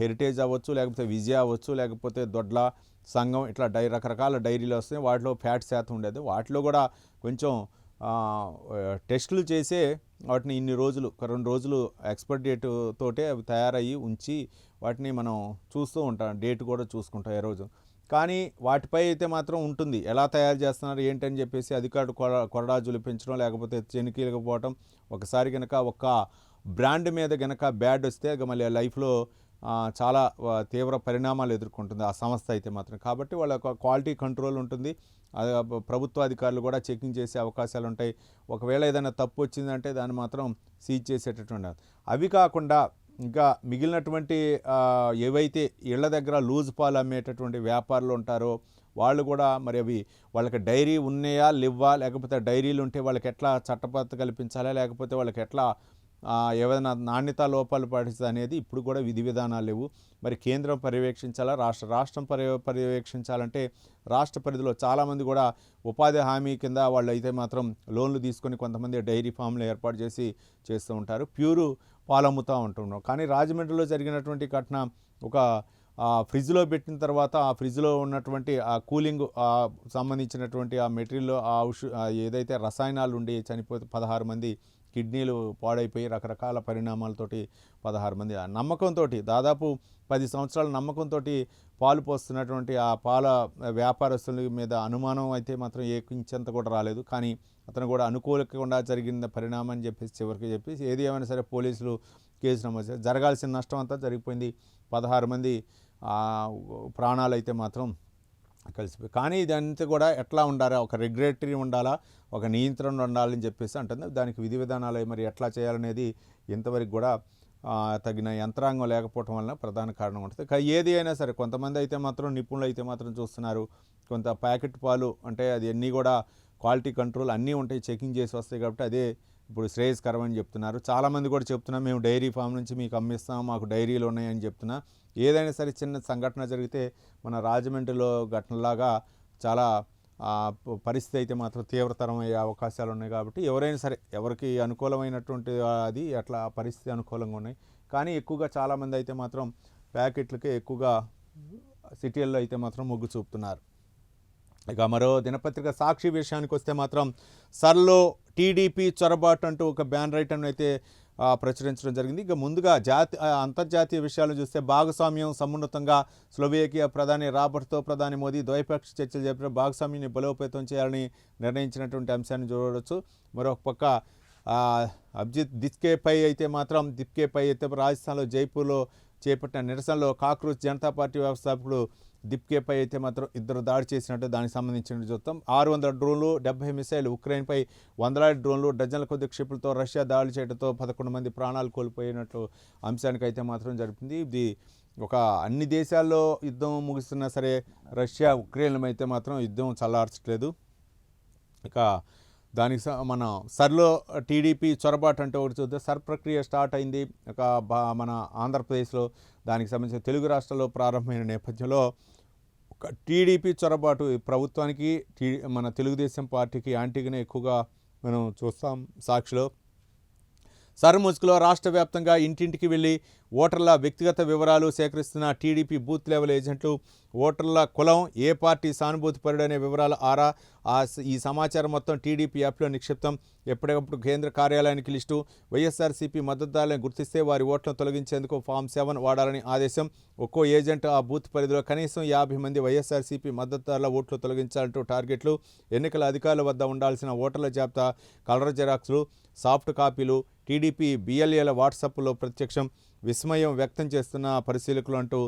హెరిటేజ్ అవ్వచ్చు, లేకపోతే విజయ అవ్వచ్చు, లేకపోతే దొడ్ల సంఘం ఇట్లా రకరకాల డైరీలు వస్తాయి. వాటిలో ఫ్యాట్ శాతం ఉండేది. వాటిలో కూడా కొంచెం టెస్టులు చేసే వాటిని ఇన్ని రోజులు 2 రోజులు ఎక్స్పైర్ డేట్ తోటే అవి తయారయ్యి ఉంచి వాటిని మనం చూస్తూ ఉంటాం. డేట్ కూడా చూసుకుంటాం ఏ రోజు. కానీ వాటిపై అయితే మాత్రం ఉంటుంది. ఎలా తయారు చేస్తున్నారు ఏంటని చెప్పేసి అధికారులు కొరడా జులిపించడం, లేకపోతే చెనికీలకపోవటం. ఒకసారి కనుక ఒక బ్రాండ్ మీద కనుక బ్యాడ్ వస్తే మళ్ళీ లైఫ్లో చాలా తీవ్ర పరిణామాలు ఎదుర్కొంటుంది ఆ సంస్థ అయితే మాత్రం. కాబట్టి వాళ్ళ క్వాలిటీ కంట్రోల్ ఉంటుంది. ప్రభుత్వ అధికారులు కూడా చెకింగ్ చేసే అవకాశాలు ఉంటాయి. ఒకవేళ ఏదైనా తప్పు వచ్చిందంటే దాన్ని మాత్రం సీజ్ చేసేటటువంటి. అవి కాకుండా ఇంకా మిగిలినటువంటి ఏవైతే ఇళ్ల దగ్గర లూజ్ పాలు అమ్మేటటువంటి వ్యాపారులు ఉంటారో వాళ్ళు కూడా మరి అవి వాళ్ళకి డైరీ ఉన్నాయా లేవా, లేకపోతే డైరీలు ఉంటే వాళ్ళకి ఎట్లా చట్టబద్ధత కల్పించాలా, లేకపోతే వాళ్ళకి ఎట్లా ఏవైనా నాణ్యతా లోపాలు పాటిస్తుంది అనేది ఇప్పుడు కూడా విధి విధానాలు లేవు. మరి కేంద్రం పర్యవేక్షించాలా, రాష్ట్రం పర్యవేక్షించాలంటే రాష్ట్ర పరిధిలో చాలామంది కూడా ఉపాధి హామీ కింద వాళ్ళు అయితే మాత్రం లోన్లు తీసుకొని కొంతమంది డైరీ ఫామ్లు ఏర్పాటు చేసి చేస్తూ ఉంటారు. ప్యూరు పాలు అమ్ముతూ ఉంటున్నాం. కానీ రాజమండ్రిలో జరిగినటువంటి ఘటన ఒక ఫ్రిడ్జ్లో పెట్టిన తర్వాత ఆ ఫ్రిడ్జ్లో ఉన్నటువంటి ఆ కూలింగ్ సంబంధించినటువంటి ఆ మెటీరియల్లో ఏదైతే రసాయనాలు ఉండి చనిపోతే 16 మంది కిడ్నీలు పాడైపోయి రకరకాల పరిణామాలతోటి 16 మంది నమ్మకంతో దాదాపు 10 సంవత్సరాల నమ్మకంతో పాలు పోస్తున్నటువంటి ఆ పాల వ్యాపారస్తుల మీద అనుమానం అయితే మాత్రం ఏకించేంత కూడా రాలేదు. కానీ అతను కూడా అనుకూలంగా జరిగిన పరిణామం అని చివరికి చెప్పేసి ఏది ఏమైనా సరే పోలీసులు కేసు నమోదు చేశారు. జరగాల్సిన నష్టం అంతా జరిగిపోయింది. 16 మంది ప్రాణాలు అయితే మాత్రం కలిసిపోయి. కానీ ఇదంతా కూడా ఎట్లా ఉండాలా, ఒక రెగ్యులేటరీ ఉండాలా, ఒక నియంత్రణ ఉండాలని చెప్పేసి అంటుంది. దానికి విధి విధానాలు మరి ఎట్లా చేయాలనేది ఇంతవరకు కూడా తగిన యంత్రాంగం లేకపోవటం వలన ప్రధాన కారణం ఉంటుంది. ఏది అయినా సరే కొంతమంది అయితే మాత్రం నిపుణులు అయితే మాత్రం చూస్తున్నారు. కొంత ప్యాకెట్ పాలు అంటే అది అన్నీ కూడా క్వాలిటీ కంట్రోల్ అన్నీ ఉంటాయి, చెకింగ్ చేసి వస్తాయి. కాబట్టి అదే ఇప్పుడు శ్రేయస్కరం అని చెప్తున్నారు. చాలామంది కూడా చెప్తున్నా మేము డైరీ ఫామ్ నుంచి మీకు అమ్మిస్తాం, మాకు డైరీలు ఉన్నాయని చెప్తున్నా. ఏదైనా సరే చిన్న సంఘటన జరిగితే మన రాజమండ్రిలో ఘటనలాగా చాలా పరిస్థితి అయితే మాత్రం తీవ్రతరం అయ్యే అవకాశాలు ఉన్నాయి. కాబట్టి ఎవరైనా సరే ఎవరికి అనుకూలమైనటువంటి అది అట్లా పరిస్థితి అనుకూలంగా ఉన్నాయి. కానీ ఎక్కువగా చాలామంది అయితే మాత్రం ప్యాకెట్లకే ఎక్కువగా సిటీల్లో అయితే మాత్రం మొగ్గు చూపుతున్నారు. ఇక మరో దినపత్రిక సాక్షి విషయానికి వస్తే మాత్రం సర్లో టీడీపీ చొరబాటు అంటూ ఒక బ్యాన్ రైటర్ను అయితే ప్రచురించడం జరిగింది. ఇక ముందుగా అంతర్జాతీయ విషయాలు చూస్తే భాగస్వామ్యం సమున్నతంగా స్లోవేకియా ప్రధాని రాబర్ట్తో ప్రధాని మోదీ ద్వైపాక్షిక చర్చలు జరిపిన భాగస్వామ్యాన్ని బలోపేతం చేయాలని నిర్ణయించినటువంటి అంశాన్ని చూడవచ్చు. మరొక పక్క అభిజిత్ దిప్కేపై అయితే రాజస్థాన్లో జైపూర్లో చేపట్టిన నిరసనలో కాక్రోచ్ జనతా పార్టీ వ్యవస్థాపకుడు దిప్కేపై అయితే మాత్రం 2 దాడి చేసినట్టు దానికి సంబంధించిన చూద్దాం. 600 డ్రోన్లు, 70 మిసైల్, ఉక్రెయిన్పై 100 డ్రోన్లు, డజన్ల కొద్ది క్షిపులతో రష్యా దాడి చేయడంతో 11 మంది ప్రాణాలు కోల్పోయినట్లు అంశానికి అయితే మాత్రం జరిపింది. ఇది ఒక అన్ని దేశాల్లో యుద్ధం ముగుస్తున్నా సరే రష్యా ఉక్రెయిన్ అయితే మాత్రం యుద్ధం చల్లార్చట్లేదు. ఇక దానికి మన సర్లో టీడీపీ చొరబాటు అంటే ఒకటి చూద్దాం. సర్ ప్రక్రియ స్టార్ట్ అయింది మన ఆంధ్రప్రదేశ్లో. దానికి సంబంధించిన తెలుగు రాష్ట్రాల్లో ప్రారంభమైన నేపథ్యంలో ఒక టీడీపీ చొరబాటు ప్రభుత్వానికి మన తెలుగుదేశం పార్టీకి యాంటీగానే ఎక్కువగా మనం చూస్తాం సాక్షిలో. సర్ ముసుగులో రాష్ట్ర వ్యాప్తంగా ఇంటింటికి వెళ్ళి ఓటర్ల వ్యక్తిగత వివరాలు సేకరిస్తున్న టీడీపీ బూత్ లెవెల్ ఏజెంట్లు ఓటర్ల కులం, ఏ పార్టీ సానుభూతి పరుడనే వివరాల ఆరా. ఈ సమాచారం మొత్తం టీడీపీ యాప్లో నిక్షిప్తం. ఎప్పటికప్పుడు కేంద్ర కార్యాలయానికి లిస్టు. వైఎస్ఆర్సీపీ మద్దతుదారులను గుర్తిస్తే వారి ఓట్లను తొలగించేందుకు ఫామ్ 7 వాడాలని ఆదేశం. ఒక్కో ఏజెంట్ ఆ బూత్ పరిధిలో కనీసం 50 మంది వైఎస్ఆర్సీపీ మద్దతుదారుల ఓట్లు తొలగించాలంటూ టార్గెట్లు. ఎన్నికల అధికారుల వద్ద ఉండాల్సిన ఓటర్ల జాబితా కలర్ జిరాక్స్లు, సాఫ్ట్ కాపీలు టీడీపీ బిఎల్ఏల వాట్సాప్లో ప్రత్యక్షం. విస్మయం వ్యక్తం చేస్తున్న పరిశీలకులు అంటూ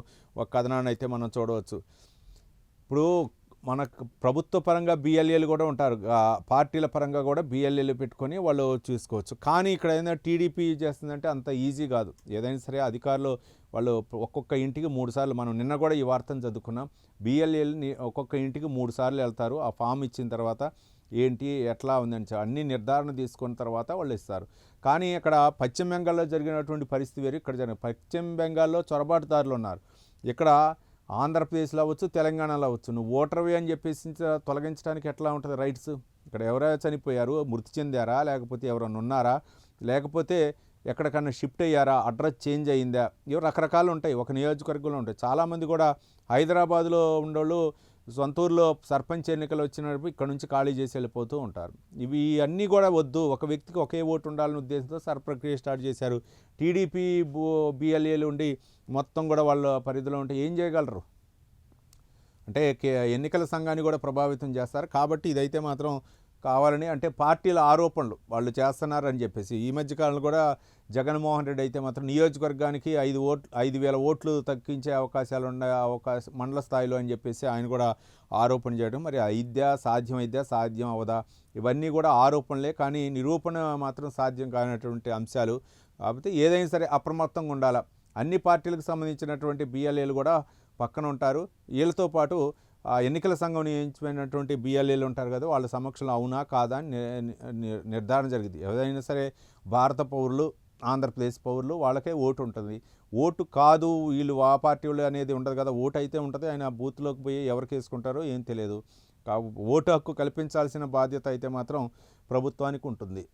ఒక కథనాన్ని అయితే మనం చూడవచ్చు. ఇప్పుడు మనకు ప్రభుత్వ పరంగా బిఎల్ఏలు కూడా ఉంటారు, పార్టీల పరంగా కూడా బిఎల్ఏలు పెట్టుకొని వాళ్ళు చూసుకోవచ్చు. కానీ ఇక్కడ ఏంటంటే టీడీపీ చేస్తుందంటే అంత ఈజీ కాదు. ఏదైనా సరే అధికారులు వాళ్ళు ఒక్కొక్క ఇంటికి 3 సార్లు, మనం నిన్న కూడా ఈ వార్తను చదువుకున్నాం, బిఎల్ఏలు ఒక్కొక్క ఇంటికి 3 సార్లు వెళ్తారు. ఆ ఫామ్ ఇచ్చిన తర్వాత ఏంటి ఎట్లా ఉందని అన్ని నిర్ధారణ తీసుకున్న తర్వాత వాళ్ళు ఇస్తారు. కానీ ఇక్కడ పశ్చిమ బెంగాల్లో జరిగినటువంటి పరిస్థితి వేరు, ఇక్కడ జరిగిన పశ్చిమ బెంగాల్లో చొరబాటుదారులు ఉన్నారు. ఇక్కడ ఆంధ్రప్రదేశ్లో అవ్వచ్చు, తెలంగాణలో అవ్వచ్చు, నువ్వు ఓటర్వి అని చెప్పేసి తొలగించడానికి ఎట్లా ఉంటుంది రైట్స్? ఇక్కడ ఎవరైనా చనిపోయారు, మృతి చెందారా, లేకపోతే ఎవరైనా ఉన్నారా, లేకపోతే ఎక్కడికన్నా షిఫ్ట్ అయ్యారా, అడ్రస్ చేంజ్ అయ్యిందా, ఇవి రకరకాలు ఉంటాయి. ఒక నియోజకవర్గంలో ఉంటాయి. చాలామంది కూడా హైదరాబాద్లో ఉండేవాళ్ళు సొంత ఊర్లో సర్పంచ్ ఎన్నికలు వచ్చినప్పుడు ఇక్కడ నుంచి ఖాళీ చేసి వెళ్ళిపోతూ ఉంటారు. ఇవి అన్నీ కూడా వద్దు, ఒక వ్యక్తికి ఒకే ఓటు ఉండాలనే ఉద్దేశంతో సర్ ప్రక్రియ స్టార్ట్ చేశారు. టీడీపీ బిఎల్ఏలు ఉండి మొత్తం కూడా వాళ్ళ పరిధిలో ఉంటే ఏం చేయగలరు? అంటే ఎన్నికల సంఘాన్ని కూడా ప్రభావితం చేస్తారు. కాబట్టి ఇదైతే మాత్రం కావాలని, అంటే పార్టీల ఆరోపణలు వాళ్ళు చేస్తున్నారని చెప్పేసి ఈ మధ్యకాలంలో కూడా జగన్మోహన్ రెడ్డి అయితే మాత్రం నియోజకవర్గానికి 5,000 ఓట్లు తగ్గించే అవకాశాలు ఉండే మండల స్థాయిలో అని చెప్పేసి ఆయన కూడా ఆరోపణ చేయడం. మరి సాధ్యం అవదా? ఇవన్నీ కూడా ఆరోపణలే, కానీ నిరూపణ మాత్రం సాధ్యం కానటువంటి అంశాలు. కాకపోతే ఏదైనా సరే అప్రమత్తంగా ఉండాలి. అన్ని పార్టీలకు సంబంధించినటువంటి బిఎల్ఏలు కూడా పక్కన ఉంటారు. వీళ్ళతో పాటు ఎన్నికల సంఘం నియమించినటువంటి బిఎల్ఏలు ఉంటారు కదా, వాళ్ళ సమక్షంలో అవునా కాదా అని నిర్ధారణ జరిగింది. ఏదైనా సరే భారత పౌరులు, ఆంధ్రప్రదేశ్ పౌరులు వాళ్ళకే ఓటు ఉంటుంది. ఓటు కాదు వీళ్ళు ఆ పార్టీ వాళ్ళు అనేది ఉండదు కదా, ఓటు అయితే ఉంటుంది. ఆయన బూత్లోకి పోయి ఎవరికి వేసుకుంటారో ఏం తెలియదు. ఓటు హక్కు కల్పించాల్సిన బాధ్యత అయితే మాత్రం ప్రభుత్వానికి ఉంటుంది.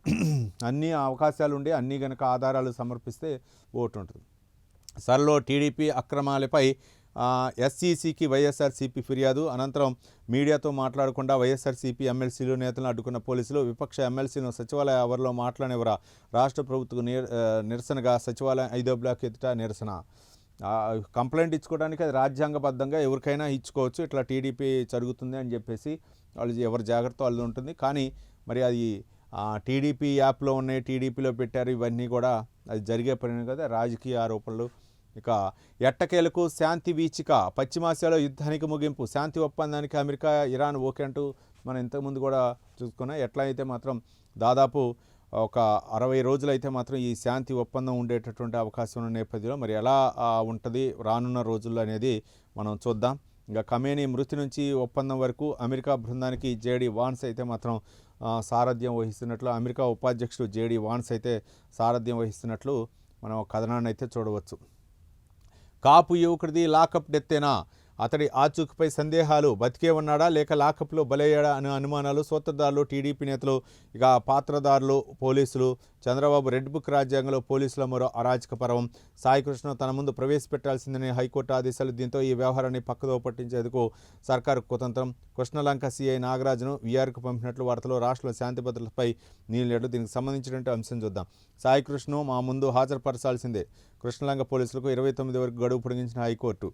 అన్ని అవకాశాలు ఉండి అన్నీ కనుక ఆధారాలు సమర్పిస్తే ఓటు ఉంటుంది. సర్లో టీడీపీ అక్రమాలపై ఎస్ఈసికి వైఎస్ఆర్సీపీ ఫిర్యాదు. అనంతరం మీడియాతో మాట్లాడకుండా వైఎస్ఆర్సీపీ ఎమ్మెల్సీలు నేతలను అడ్డుకున్న పోలీసులు. విపక్ష ఎమ్మెల్సీలను సచివాలయ ఆవరణలో మాట్లాడనివ్వరా, రాష్ట్ర ప్రభుత్వం నిరసనగా సచివాలయం 5వ బ్లాక్ ఎదుట నిరసన. కంప్లైంట్ ఇచ్చుకోవడానికి అది రాజ్యాంగబద్ధంగా ఎవరికైనా ఇచ్చుకోవచ్చు, ఇట్లా టీడీపీ జరుగుతుంది అని చెప్పేసి వాళ్ళు ఎవరి జాగ్రత్త వాళ్ళు ఉంటుంది. కానీ మరి అది టీడీపీ యాప్లో ఉన్నాయి, టీడీపీలో పెట్టారు, ఇవన్నీ కూడా అది జరిగే పని కదా, రాజకీయ ఆరోపణలు. ఇక ఎట్టకేలకు శాంతి వీచిక, పశ్చిమాసియాలో యుద్ధానికి ముగింపు, శాంతి ఒప్పందానికి అమెరికా, ఇరాన్ ఓకే అంటూ మనం ఇంతకుముందు కూడా చూసుకున్నాం. ఎట్లా అయితే మాత్రం దాదాపు ఒక 60 రోజులైతే మాత్రం ఈ శాంతి ఒప్పందం ఉండేటటువంటి అవకాశం ఉన్న నేపథ్యంలో మరి ఎలా ఉంటుంది రానున్న రోజుల్లో అనేది మనం చూద్దాం. ఇంకా ఖమేనీ మృతి నుంచి ఒప్పందం వరకు అమెరికా బృందానికి జేడీ వాన్స్ అయితే మాత్రం సారథ్యం వహిస్తున్నట్లు, అమెరికా ఉపాధ్యక్షుడు జేడీ వాన్స్ అయితే సారథ్యం వహిస్తున్నట్లు మనం కథనాన్ని అయితే చూడవచ్చు. కాపు యువకుడిది లాకప్ డెత్తేనా, అతడి ఆచూకీపై సందేహాలు, బతికే ఉన్నాడా లేక లాకప్లో బలయ్యాడా అనే అనుమానాలు. సూత్రధారులు టీడీపీ నేతలు, ఇక పాత్రదారులు పోలీసులు. చంద్రబాబు రెడ్ బుక్ రాజ్యాంగంలో పోలీసుల మరో అరాచక పర్వం. సాయికృష్ణ తన ముందు ప్రవేశపెట్టాల్సిందని హైకోర్టు ఆదేశాలు. దీంతో ఈ వ్యవహారాన్ని పక్కదో పట్టించేందుకు సర్కారు కుతంత్రం. కృష్ణలంక సీఐ నాగరాజును వీఆర్కు పంపినట్లు వార్తలు. రాష్ట్రంలో శాంతి భద్రతలపై నీళ్లేడు. దీనికి సంబంధించినటువంటి అంశం చూద్దాం. సాయికృష్ణను మా ముందు హాజరుపరచాల్సిందే. కృష్ణలంక పోలీసులకు 29 వరకు గడువు పొడిగించిన హైకోర్టు.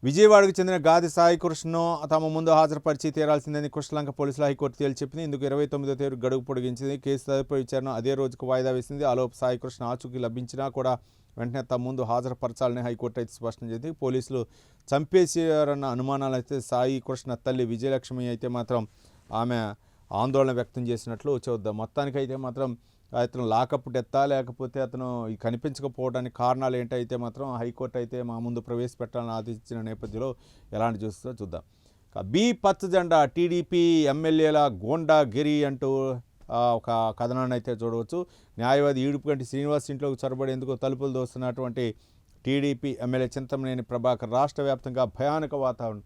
విజయవాడకు చెందిన గాది సాయికృష్ణను తమ ముందు హాజరుపరిచి తీరాల్సిందని కృష్ణలంక పోలీసులు హైకోర్టు తేల్చెప్పింది. ఇందుకు 29వ తేదీ గడువు పొడిగించింది. కేసు తదుపరి విచారణ అదే రోజుకు వాయిదా వేసింది. ఆలోపు సాయికృష్ణ ఆచూకీ లభించినా కూడా వెంటనే తమ ముందు హాజరుపరచాలని హైకోర్టు అయితే స్పష్టం చేసింది. పోలీసులు చంపేశారన్న అనుమానాలు అయితే సాయికృష్ణ తల్లి విజయలక్ష్మి అయితే మాత్రం ఆమె ఆందోళన వ్యక్తం చేసినట్లు చూద్దాం. మొత్తానికైతే మాత్రం అతను లాకప్ డెత్తా లేకపోతే అతను కనిపించకపోవడానికి కారణాలు ఏంటైతే మాత్రం హైకోర్టు అయితే మా ముందు ప్రవేశపెట్టాలని ఆదేశించిన నేపథ్యంలో ఎలాంటి చూస్తుందో చూద్దాం. బి పచ్చజెండా టీడీపీ ఎమ్మెల్యేల గోండాగిరి అంటూ ఒక కథనాన్ని అయితే చూడవచ్చు. న్యాయవాది ఈడుపుగంటి శ్రీనివాస్ ఇంట్లోకి చొరబడేందుకు తలుపులు దోస్తున్నటువంటి టీడీపీ ఎమ్మెల్యే చింతమనేని ప్రభాకర్ రాష్ట్ర వ్యాప్తంగా భయానక వాతావరణం.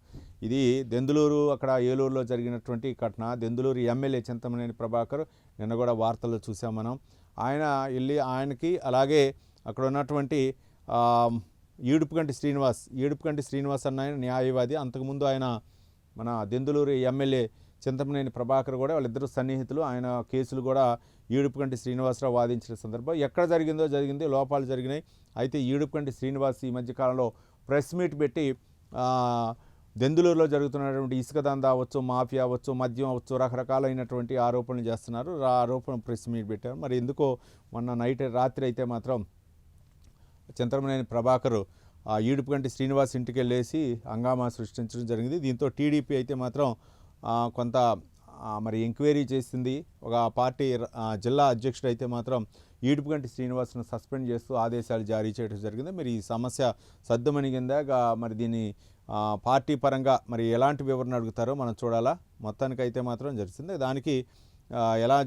ఇది దెందులూరు అక్కడ ఏలూరులో జరిగినటువంటి ఘటన. దెందులూరు ఎమ్మెల్యే చింతమనేని ప్రభాకర్ నిన్న కూడా వార్తల్లో చూసాం మనం. ఆయన వెళ్ళి ఆయనకి అలాగే అక్కడ ఉన్నటువంటి ఈడుపుగంటి శ్రీనివాస్ అన్న ఆయన న్యాయవాది. అంతకుముందు ఆయన మన దెందులూరు ఎమ్మెల్యే చింతమనేని ప్రభాకర్ కూడా వాళ్ళిద్దరూ సన్నిహితులు. ఆయన కేసులు కూడా ఈడుపుగంటి శ్రీనివాసరావు వాదించిన సందర్భం ఎక్కడ జరిగింది, లోపాలు జరిగినాయి. అయితే ఈడుపుగంటి శ్రీనివాస్ ఈ మధ్యకాలంలో ప్రెస్ మీట్ పెట్టి దెందులూరులో జరుగుతున్నటువంటి ఇసుక దందా అవ్వచ్చు, మాఫియా అవ్వచ్చు, మద్యం అవ్వచ్చు, రకరకాలైనటువంటి ఆరోపణలు చేస్తున్నారు. ఆరోపణ ప్రెస్ మీట్ పెట్టారు. మరి ఎందుకో మొన్న రాత్రి అయితే మాత్రం చింతమనేని ప్రభాకర్ ఈడుపుగంటి శ్రీనివాస్ ఇంటికి వెళ్ళేసి హంగామా సృష్టించడం జరిగింది. దీంతో టీడీపీ అయితే మాత్రం కొంత మరి ఎంక్వైరీ చేసింది. ఒక పార్టీ జిల్లా అధ్యక్షుడు అయితే మాత్రం ఈడుపుగంటి శ్రీనివాస్ను సస్పెండ్ చేస్తూ ఆదేశాలు జారీ చేయడం జరిగింది. మరి ఈ సమస్య సద్దుమణిగిందా, మరి దీన్ని పార్టీ పరంగా మరి ఎలాంటి వివరణ అడుగుతారో మనం చూడాలా. మొత్తానికైతే మాత్రం జరిగింది. దానికి ఎలా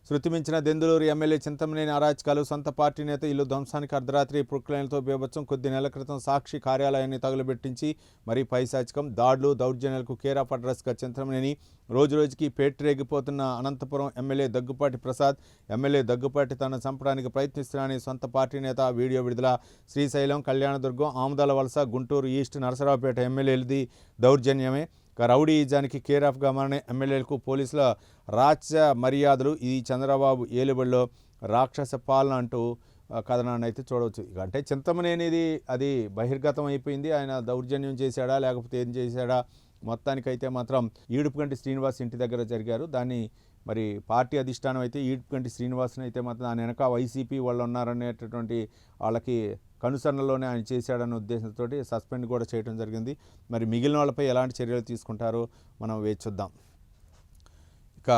శృతిమించిన దెందులూరు ఎమ్మెల్యే చింతమనేని అరాచకాలు, సొంత పార్టీ నేత ఇల్లు ధ్వంసానికి అర్ధరాత్రి ప్రొక్లైన్లతో బీభత్సం, కొద్ది నెలల క్రితం సాక్షి కార్యాలయాన్ని తగులబెట్టించి మరి పైశాచికం, దాడులు, దౌర్జన్యాలకు కేర్ ఆఫ్ అడ్రస్గా చింతమనేని రోజురోజుకి పేటరేగిపోతున్న అనంతపురం ఎమ్మెల్యే దగ్గుపాటి ప్రసాద్. ఎమ్మెల్యే దగ్గుపాటి తనను చంపడానికి ప్రయత్నిస్తున్నానని సొంత పార్టీ నేత వీడియో విడుదల. శ్రీశైలం, కళ్యాణదుర్గం, ఆముదాల వలస, గుంటూరు ఈస్ట్, నరసరావుపేట ఎమ్మెల్యేలది దౌర్జన్యమే. రౌడీయిజానికి కేర్ ఆఫ్గా మారిన ఎమ్మెల్యేలకు పోలీసుల రాజ్య మర్యాదలు. ఇది చంద్రబాబు ఏలుబడిలో రాక్షస పాలన అంటూ కథనాన్ని అయితే చూడవచ్చు. అంటే చింతమనేనిది అది బహిర్గతం అయిపోయింది. ఆయన దౌర్జన్యం చేశాడా లేకపోతే ఏం చేశాడా, మొత్తానికైతే మాత్రం ఈడుపుగంటి శ్రీనివాస్ ఇంటి దగ్గర జరిగారు. దాన్ని మరి పార్టీ అధిష్టానం అయితే ఈడుపుగంటి శ్రీనివాస్ని అయితే మాత్రం దాని వెనక వైసీపీ వాళ్ళు ఉన్నారనేటటువంటి వాళ్ళకి కనుసరణలోనే ఆయన చేశాడన్న ఉద్దేశంతో సస్పెండ్ కూడా చేయడం జరిగింది. మరి మిగిలిన వాళ్ళపై ఎలాంటి చర్యలు తీసుకుంటారో మనం వేచి చూద్దాం. ఇక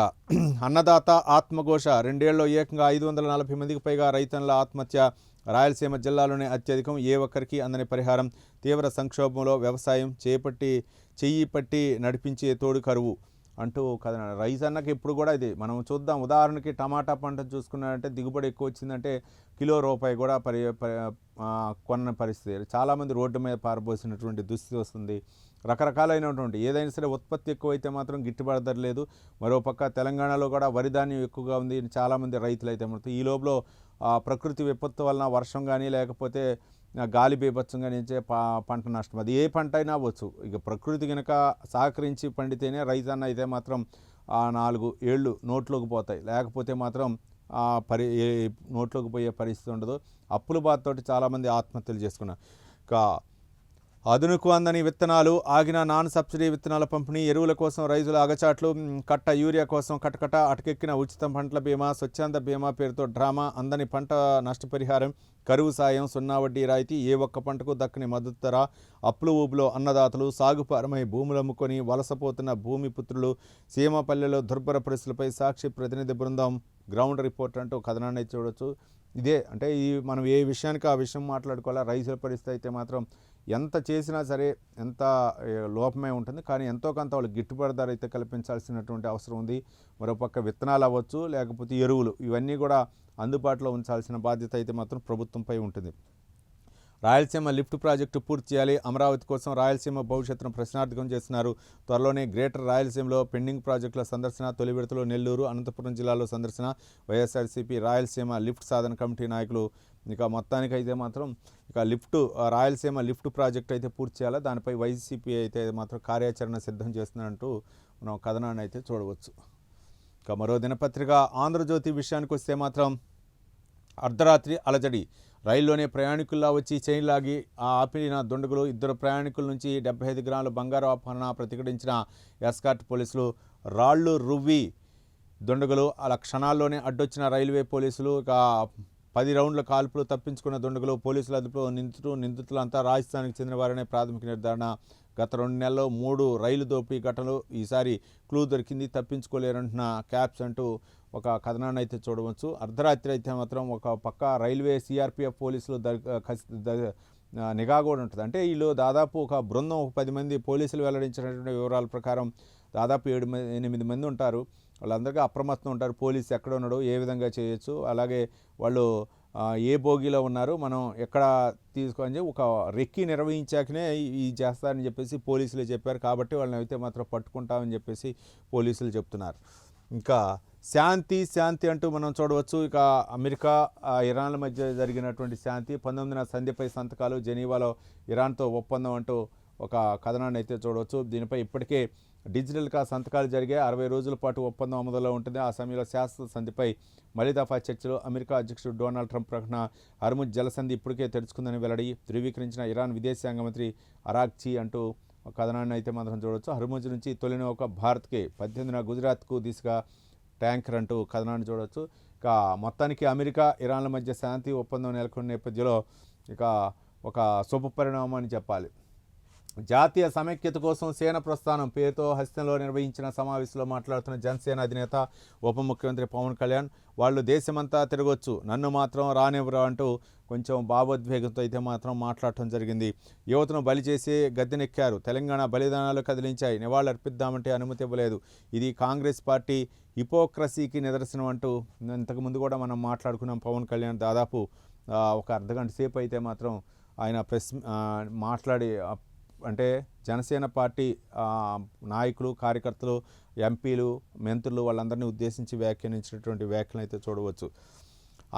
అన్నదాత ఆత్మఘోష 2 ఏళ్లలో ఏకంగా 540 మందికి పైగా రైతన్నుల ఆత్మహత్య. రాయలసీమ జిల్లాలోనే అత్యధికం. ఏ ఒక్కరికి అందని పరిహారం. తీవ్ర సంక్షోభంలో వ్యవసాయం చెయ్యి పట్టి నడిపించే తోడు కరువు అంటూ కథ. రైతన్నకి ఇప్పుడు కూడా ఇది మనం చూద్దాం. ఉదాహరణకి టమాటా పంట చూసుకున్నారంటే దిగుబడి ఎక్కువ వచ్చిందంటే కిలో రూపాయి కూడా కొన్న పరిస్థితి. చాలామంది రోడ్డు మీద పారబోసినటువంటి దుస్థితి వస్తుంది. రకరకాలైనటువంటి ఏదైనా సరే ఉత్పత్తి ఎక్కువైతే మాత్రం గిట్టుబాటు ధర లేదు. మరోపక్క తెలంగాణలో కూడా వరి ధాన్యం ఎక్కువగా ఉంది. చాలామంది రైతులు అయితే మాత్రం ఈ లోపల ప్రకృతి విపత్తు వలన వర్షం కానీ లేకపోతే గాలి బీభత్సం కానీ పంట నష్టం. అది ఏ పంట అయినా అవ్వచ్చు. ఇక ప్రకృతి కనుక సహకరించి పండితేనే రైతన్న అయితే మాత్రం 4 ఏళ్ళు నోట్లోకి పోతాయి. లేకపోతే మాత్రం నోట్లోకి పోయే పరిస్థితి ఉండదు. అప్పుల బాధతోటి చాలామంది ఆత్మహత్యలు చేసుకున్నారు. ఇక అదునుకు అందని విత్తనాలు, ఆగిన నాన్ సబ్సిడీ విత్తనాల పంపిణీ, ఎరువుల కోసం రైతుల అగచాట్లు, కట్ట యూరియా కోసం కటకట, అటకెక్కిన ఉచిత పంటల బీమా, స్వచ్ఛంద బీమా పేరుతో డ్రామా, అందని పంట నష్టపరిహారం, కరువు సాయం, 0 వడ్డీ రాయితీ, ఏ ఒక్క పంటకు దక్కని మద్దతు ధర, అప్పుల ఊబులో అన్నదాతలు, సాగుపారమై భూములు అమ్ముకొని వలసపోతున్న భూమిపుత్రులు, సీమపల్లెలో దుర్భర పరిస్థితులపై సాక్షి ప్రతినిధి బృందం గ్రౌండ్ రిపోర్ట్ అంటూ కథనాన్ని చూడవచ్చు. ఇదే అంటే మనం ఏ విషయానికి ఆ విషయం మాట్లాడుకోవాలా. రైతుల పరిస్థితి అయితే మాత్రం ఎంత చేసినా సరే ఎంత లోపమే ఉంటుంది. కానీ ఎంతో కొంత వాళ్ళు గిట్టుబాటు ధర అయితే కల్పించాల్సినటువంటి అవసరం ఉంది. మరోపక్క విత్తనాలు అవ్వచ్చు లేకపోతే ఎరువులు, ఇవన్నీ కూడా అందుబాటులో ఉంచాల్సిన బాధ్యత అయితే మాత్రం ప్రభుత్వంపై ఉంటుంది. రాయలసీమ లిఫ్ట్ ప్రాజెక్టు పూర్తి చేయాలి. అమరావతి కోసం రాయలసీమ భవిష్యత్తును ప్రశ్నార్థకం చేస్తున్నారు. త్వరలోనే గ్రేటర్ రాయలసీమలో పెండింగ్ ప్రాజెక్టుల సందర్శన. తొలి విడతలో నెల్లూరు, అనంతపురం జిల్లాలో సందర్శన. వైఎస్ఆర్సీపీ రాయలసీమ లిఫ్ట్ సాధన కమిటీ నాయకులు. ఇక మొత్తానికైతే మాత్రం రాయలసీమ లిఫ్ట్ ప్రాజెక్ట్ అయితే పూర్తి చేయాలి. దానిపై వైసీపీ అయితే మాత్రం కార్యాచరణ సిద్ధం చేస్తున్నట్టు మనం కథనాన్ని అయితే చూడవచ్చు. ఇక మరో దినపత్రిక ఆంధ్రజ్యోతి విషయానికి వస్తే మాత్రం అర్ధరాత్రి అలజడి. రైల్లోనే ప్రయాణికుల్లా వచ్చి చైన్ లాగి ఆపిన దుండగులు. 2 ప్రయాణికుల నుంచి 75 గ్రాముల బంగారు అపహరణ ప్రతిఘటించిన ఎస్కార్ట్ పోలీసులు. రాళ్లు రువ్వి దుండగులు. అలా క్షణాల్లోనే అడ్డొచ్చిన రైల్వే పోలీసులు. ఇక 10 రౌండ్ల కాల్పులు తప్పించుకున్న దుండగులు. పోలీసుల అదుపులో నిందితులంతా రాజస్థాన్కి చెందిన వారనే ప్రాథమిక నిర్ధారణ. గత 2 నెలల్లో 3 రైలు దోపిడీ ఘటనలు. ఈసారి క్లూ దొరికింది, తప్పించుకోలేరంటున్న క్యాప్స్ అంటూ ఒక కథనాన్ని అయితే చూడవచ్చు. అర్ధరాత్రి అయితే మాత్రం ఒక పక్క రైల్వే సిఆర్పిఎఫ్ పోలీసులు నిఘా కూడా ఉంటుంది. అంటే వీళ్ళు దాదాపు ఒక బృందం 10 మంది పోలీసులు వెల్లడించినటువంటి వివరాల ప్రకారం దాదాపు 8 మంది ఉంటారు. వాళ్ళందరికీ అప్రమత్తం ఉంటారు. పోలీసు ఎక్కడ ఉన్నాడు, ఏ విధంగా చేయొచ్చు, అలాగే వాళ్ళు ఏ బోగిలో ఉన్నారు, మనం ఎక్కడ తీసుకొని ఒక రెక్కి నిర్వహించాకనే ఈ చేస్తారని చెప్పేసి పోలీసులు చెప్పారు. కాబట్టి వాళ్ళని అయితే మాత్రం పట్టుకుంటామని చెప్పేసి పోలీసులు చెప్తున్నారు. ఇంకా శాంతి అంటూ మనం చూడవచ్చు. ఇక అమెరికా ఇరాన్ల మధ్య జరిగినటువంటి శాంతి 19న సంధిపై సంతకాలు, జెనీవాలో ఇరాన్తో ఒప్పందం అంటూ ఒక కథనాన్ని అయితే చూడవచ్చు. దీనిపై ఇప్పటికే డిజిటల్గా సంతకాలు జరిగాయి. 60 రోజుల పాటు ఒప్పందం అమలులో ఉంటుంది. ఆ సమయంలో శాశ్వత సంధిపై మలి దఫా చర్చలు. అమెరికా అధ్యక్షుడు డొనాల్డ్ ట్రంప్ ప్రకటన. హర్ముజ్ జలసంధి ఇప్పటికే తెరుచుకుందని వెల్లడి. ధృవీకరించిన ఇరాన్ విదేశాంగ మంత్రి అరాక్చి అంటూ కథనాన్ని అయితే మాత్రం చూడవచ్చు. హర్ముజ్ నుంచి తొలి నౌక భారత్కి, 18న గుజరాత్కు దిశగా ట్యాంకర్ అంటూ కథనాన్ని చూడవచ్చు. ఇక మొత్తానికి అమెరికా ఇరాన్ల మధ్య శాంతి ఒప్పందం నెలకొన్న నేపథ్యంలో ఇక ఒక శుభ పరిణామం అని చెప్పాలి. జాతీయ సమైక్యత కోసం సేన ప్రస్థానం పేరుతో హస్తంలో నిర్వహించిన సమావేశంలో మాట్లాడుతున్న జనసేన అధినేత ఉప ముఖ్యమంత్రి పవన్ కళ్యాణ్, వాళ్ళు దేశమంతా తిరగొచ్చు, నన్ను మాత్రం రానివ్వరు అంటూ కొంచెం భావోద్వేగంతో అయితే మాత్రం మాట్లాడటం జరిగింది. యువతను బలి చేసి గద్దెనెక్కారు. తెలంగాణ బలిదానాలు కదిలించాయి. నివాళులర్పిద్దామంటే అనుమతి ఇవ్వలేదు. ఇది కాంగ్రెస్ పార్టీ హిపోక్రసీకి నిదర్శనం అంటూ ఇంతకుముందు కూడా మనం మాట్లాడుకున్నాం. పవన్ కళ్యాణ్ దాదాపు ఒక అర్ధగంట సేపు అయితే మాత్రం ఆయన మాట్లాడి, అంటే జనసేన పార్టీ నాయకులు, కార్యకర్తలు, ఎంపీలు, మంత్రులు వాళ్ళందరినీ ఉద్దేశించి వ్యాఖ్యానించినటువంటి వ్యాఖ్యలు అయితే చూడవచ్చు.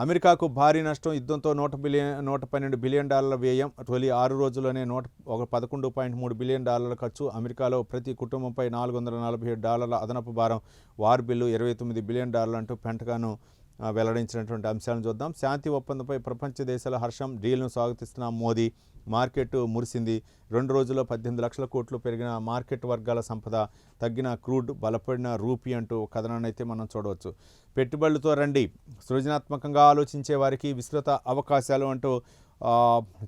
అమెరికాకు భారీ నష్టం. యుద్ధంతో $112 బిలియన్ వ్యయం. తొలి 6 రోజుల్లోనే $11.3 బిలియన్ ఖర్చు. అమెరికాలో ప్రతి కుటుంబంపై $447 అదనపు భారం. వార్ బిల్లు $29 బిలియన్ అంటూ పెంటగాను వెల్లడించినటువంటి అంశాలను చూద్దాం. శాంతి ఒప్పందంపై ప్రపంచ దేశాల హర్షం. డీల్ను స్వాగతిస్తున్న మోదీ. మార్కెట్ మురిసింది. 2 రోజుల్లో 18 లక్షల కోట్లు పెరిగిన మార్కెట్ వర్గాల సంపద. తగ్గిన క్రూడ్, బలపడిన రూపీ అంటూ కథనాన్ని అయితే మనం చూడవచ్చు. పెట్టుబడులతో రండి, సృజనాత్మకంగా ఆలోచించే వారికి విస్తృత అవకాశాలు అంటూ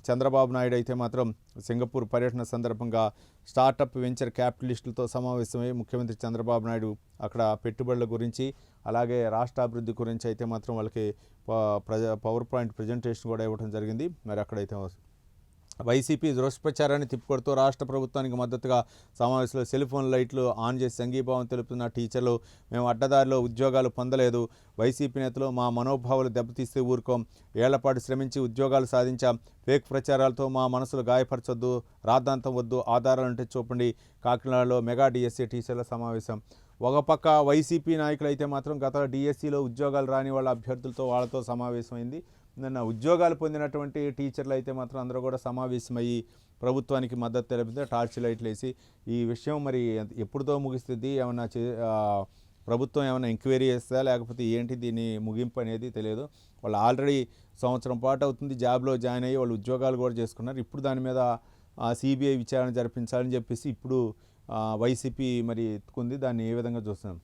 చంద్రబాబు నాయుడు అయితే మాత్రం సింగపూర్ పర్యటన సందర్భంగా స్టార్టప్ వెంచర్ క్యాపిటలిస్టులతో సమావేశమై ముఖ్యమంత్రి చంద్రబాబు నాయుడు అక్కడ పెట్టుబడుల గురించి, అలాగే రాష్ట్ర అభివృద్ధి గురించి అయితే మాత్రం వాళ్ళకి పవర్ పాయింట్ ప్రజెంటేషన్ కూడా ఇవ్వడం జరిగింది. మరి అక్కడైతే వైసీపీ దుష్ప్రచారాన్ని తిప్పికొడుతూ రాష్ట్ర ప్రభుత్వానికి మద్దతుగా సమావేశంలో సెల్ ఫోన్ లైట్లు ఆన్ చేసి సంఘీభావం తెలుపుతున్న టీచర్లు. మేము అడ్డదారిలో ఉద్యోగాలు పొందలేదు. వైసీపీ నేతలు మా మనోభావాలు దెబ్బతీస్తే ఊరుకోం. ఏళ్లపాటు శ్రమించి ఉద్యోగాలు సాధించాం. ఫేక్ ప్రచారాలతో మా మనసులు గాయపరచొద్దు, రాద్ధాంతం వద్దు, ఆధారాలంటే చూపండి. కాకినాడలో మెగా డిఎస్సీ టీచర్ల సమావేశం. ఒక పక్క వైసీపీ నాయకులు అయితే మాత్రం గత డిఎస్సీలో ఉద్యోగాలు రాని వాళ్ళ అభ్యర్థులతో వాళ్ళతో సమావేశమైంది. నిన్న ఉద్యోగాలు పొందినటువంటి టీచర్లు అయితే మాత్రం అందరూ కూడా సమావేశమయ్యి ప్రభుత్వానికి మద్దతు తెలిపితే టార్చ్ లైట్లు వేసి ఈ విషయం మరి ఎప్పుడుతో ముగిస్తుంది, ఏమన్నా ప్రభుత్వం ఏమైనా ఎంక్వైరీ చేస్తుందా లేకపోతే ఏంటి దీని ముగింపు అనేది తెలియదు. వాళ్ళు ఆల్రెడీ సంవత్సరం పాటు అవుతుంది జాబ్లో జాయిన్ అయ్యి వాళ్ళు ఉద్యోగాలు కూడా చేసుకున్నారు. ఇప్పుడు దాని మీద సిబిఐ విచారణ జరిపించాలని చెప్పేసి ఇప్పుడు వైసీపీ మరి ఎత్తుకుంది. దాన్ని ఏ విధంగా చూస్తున్నాం.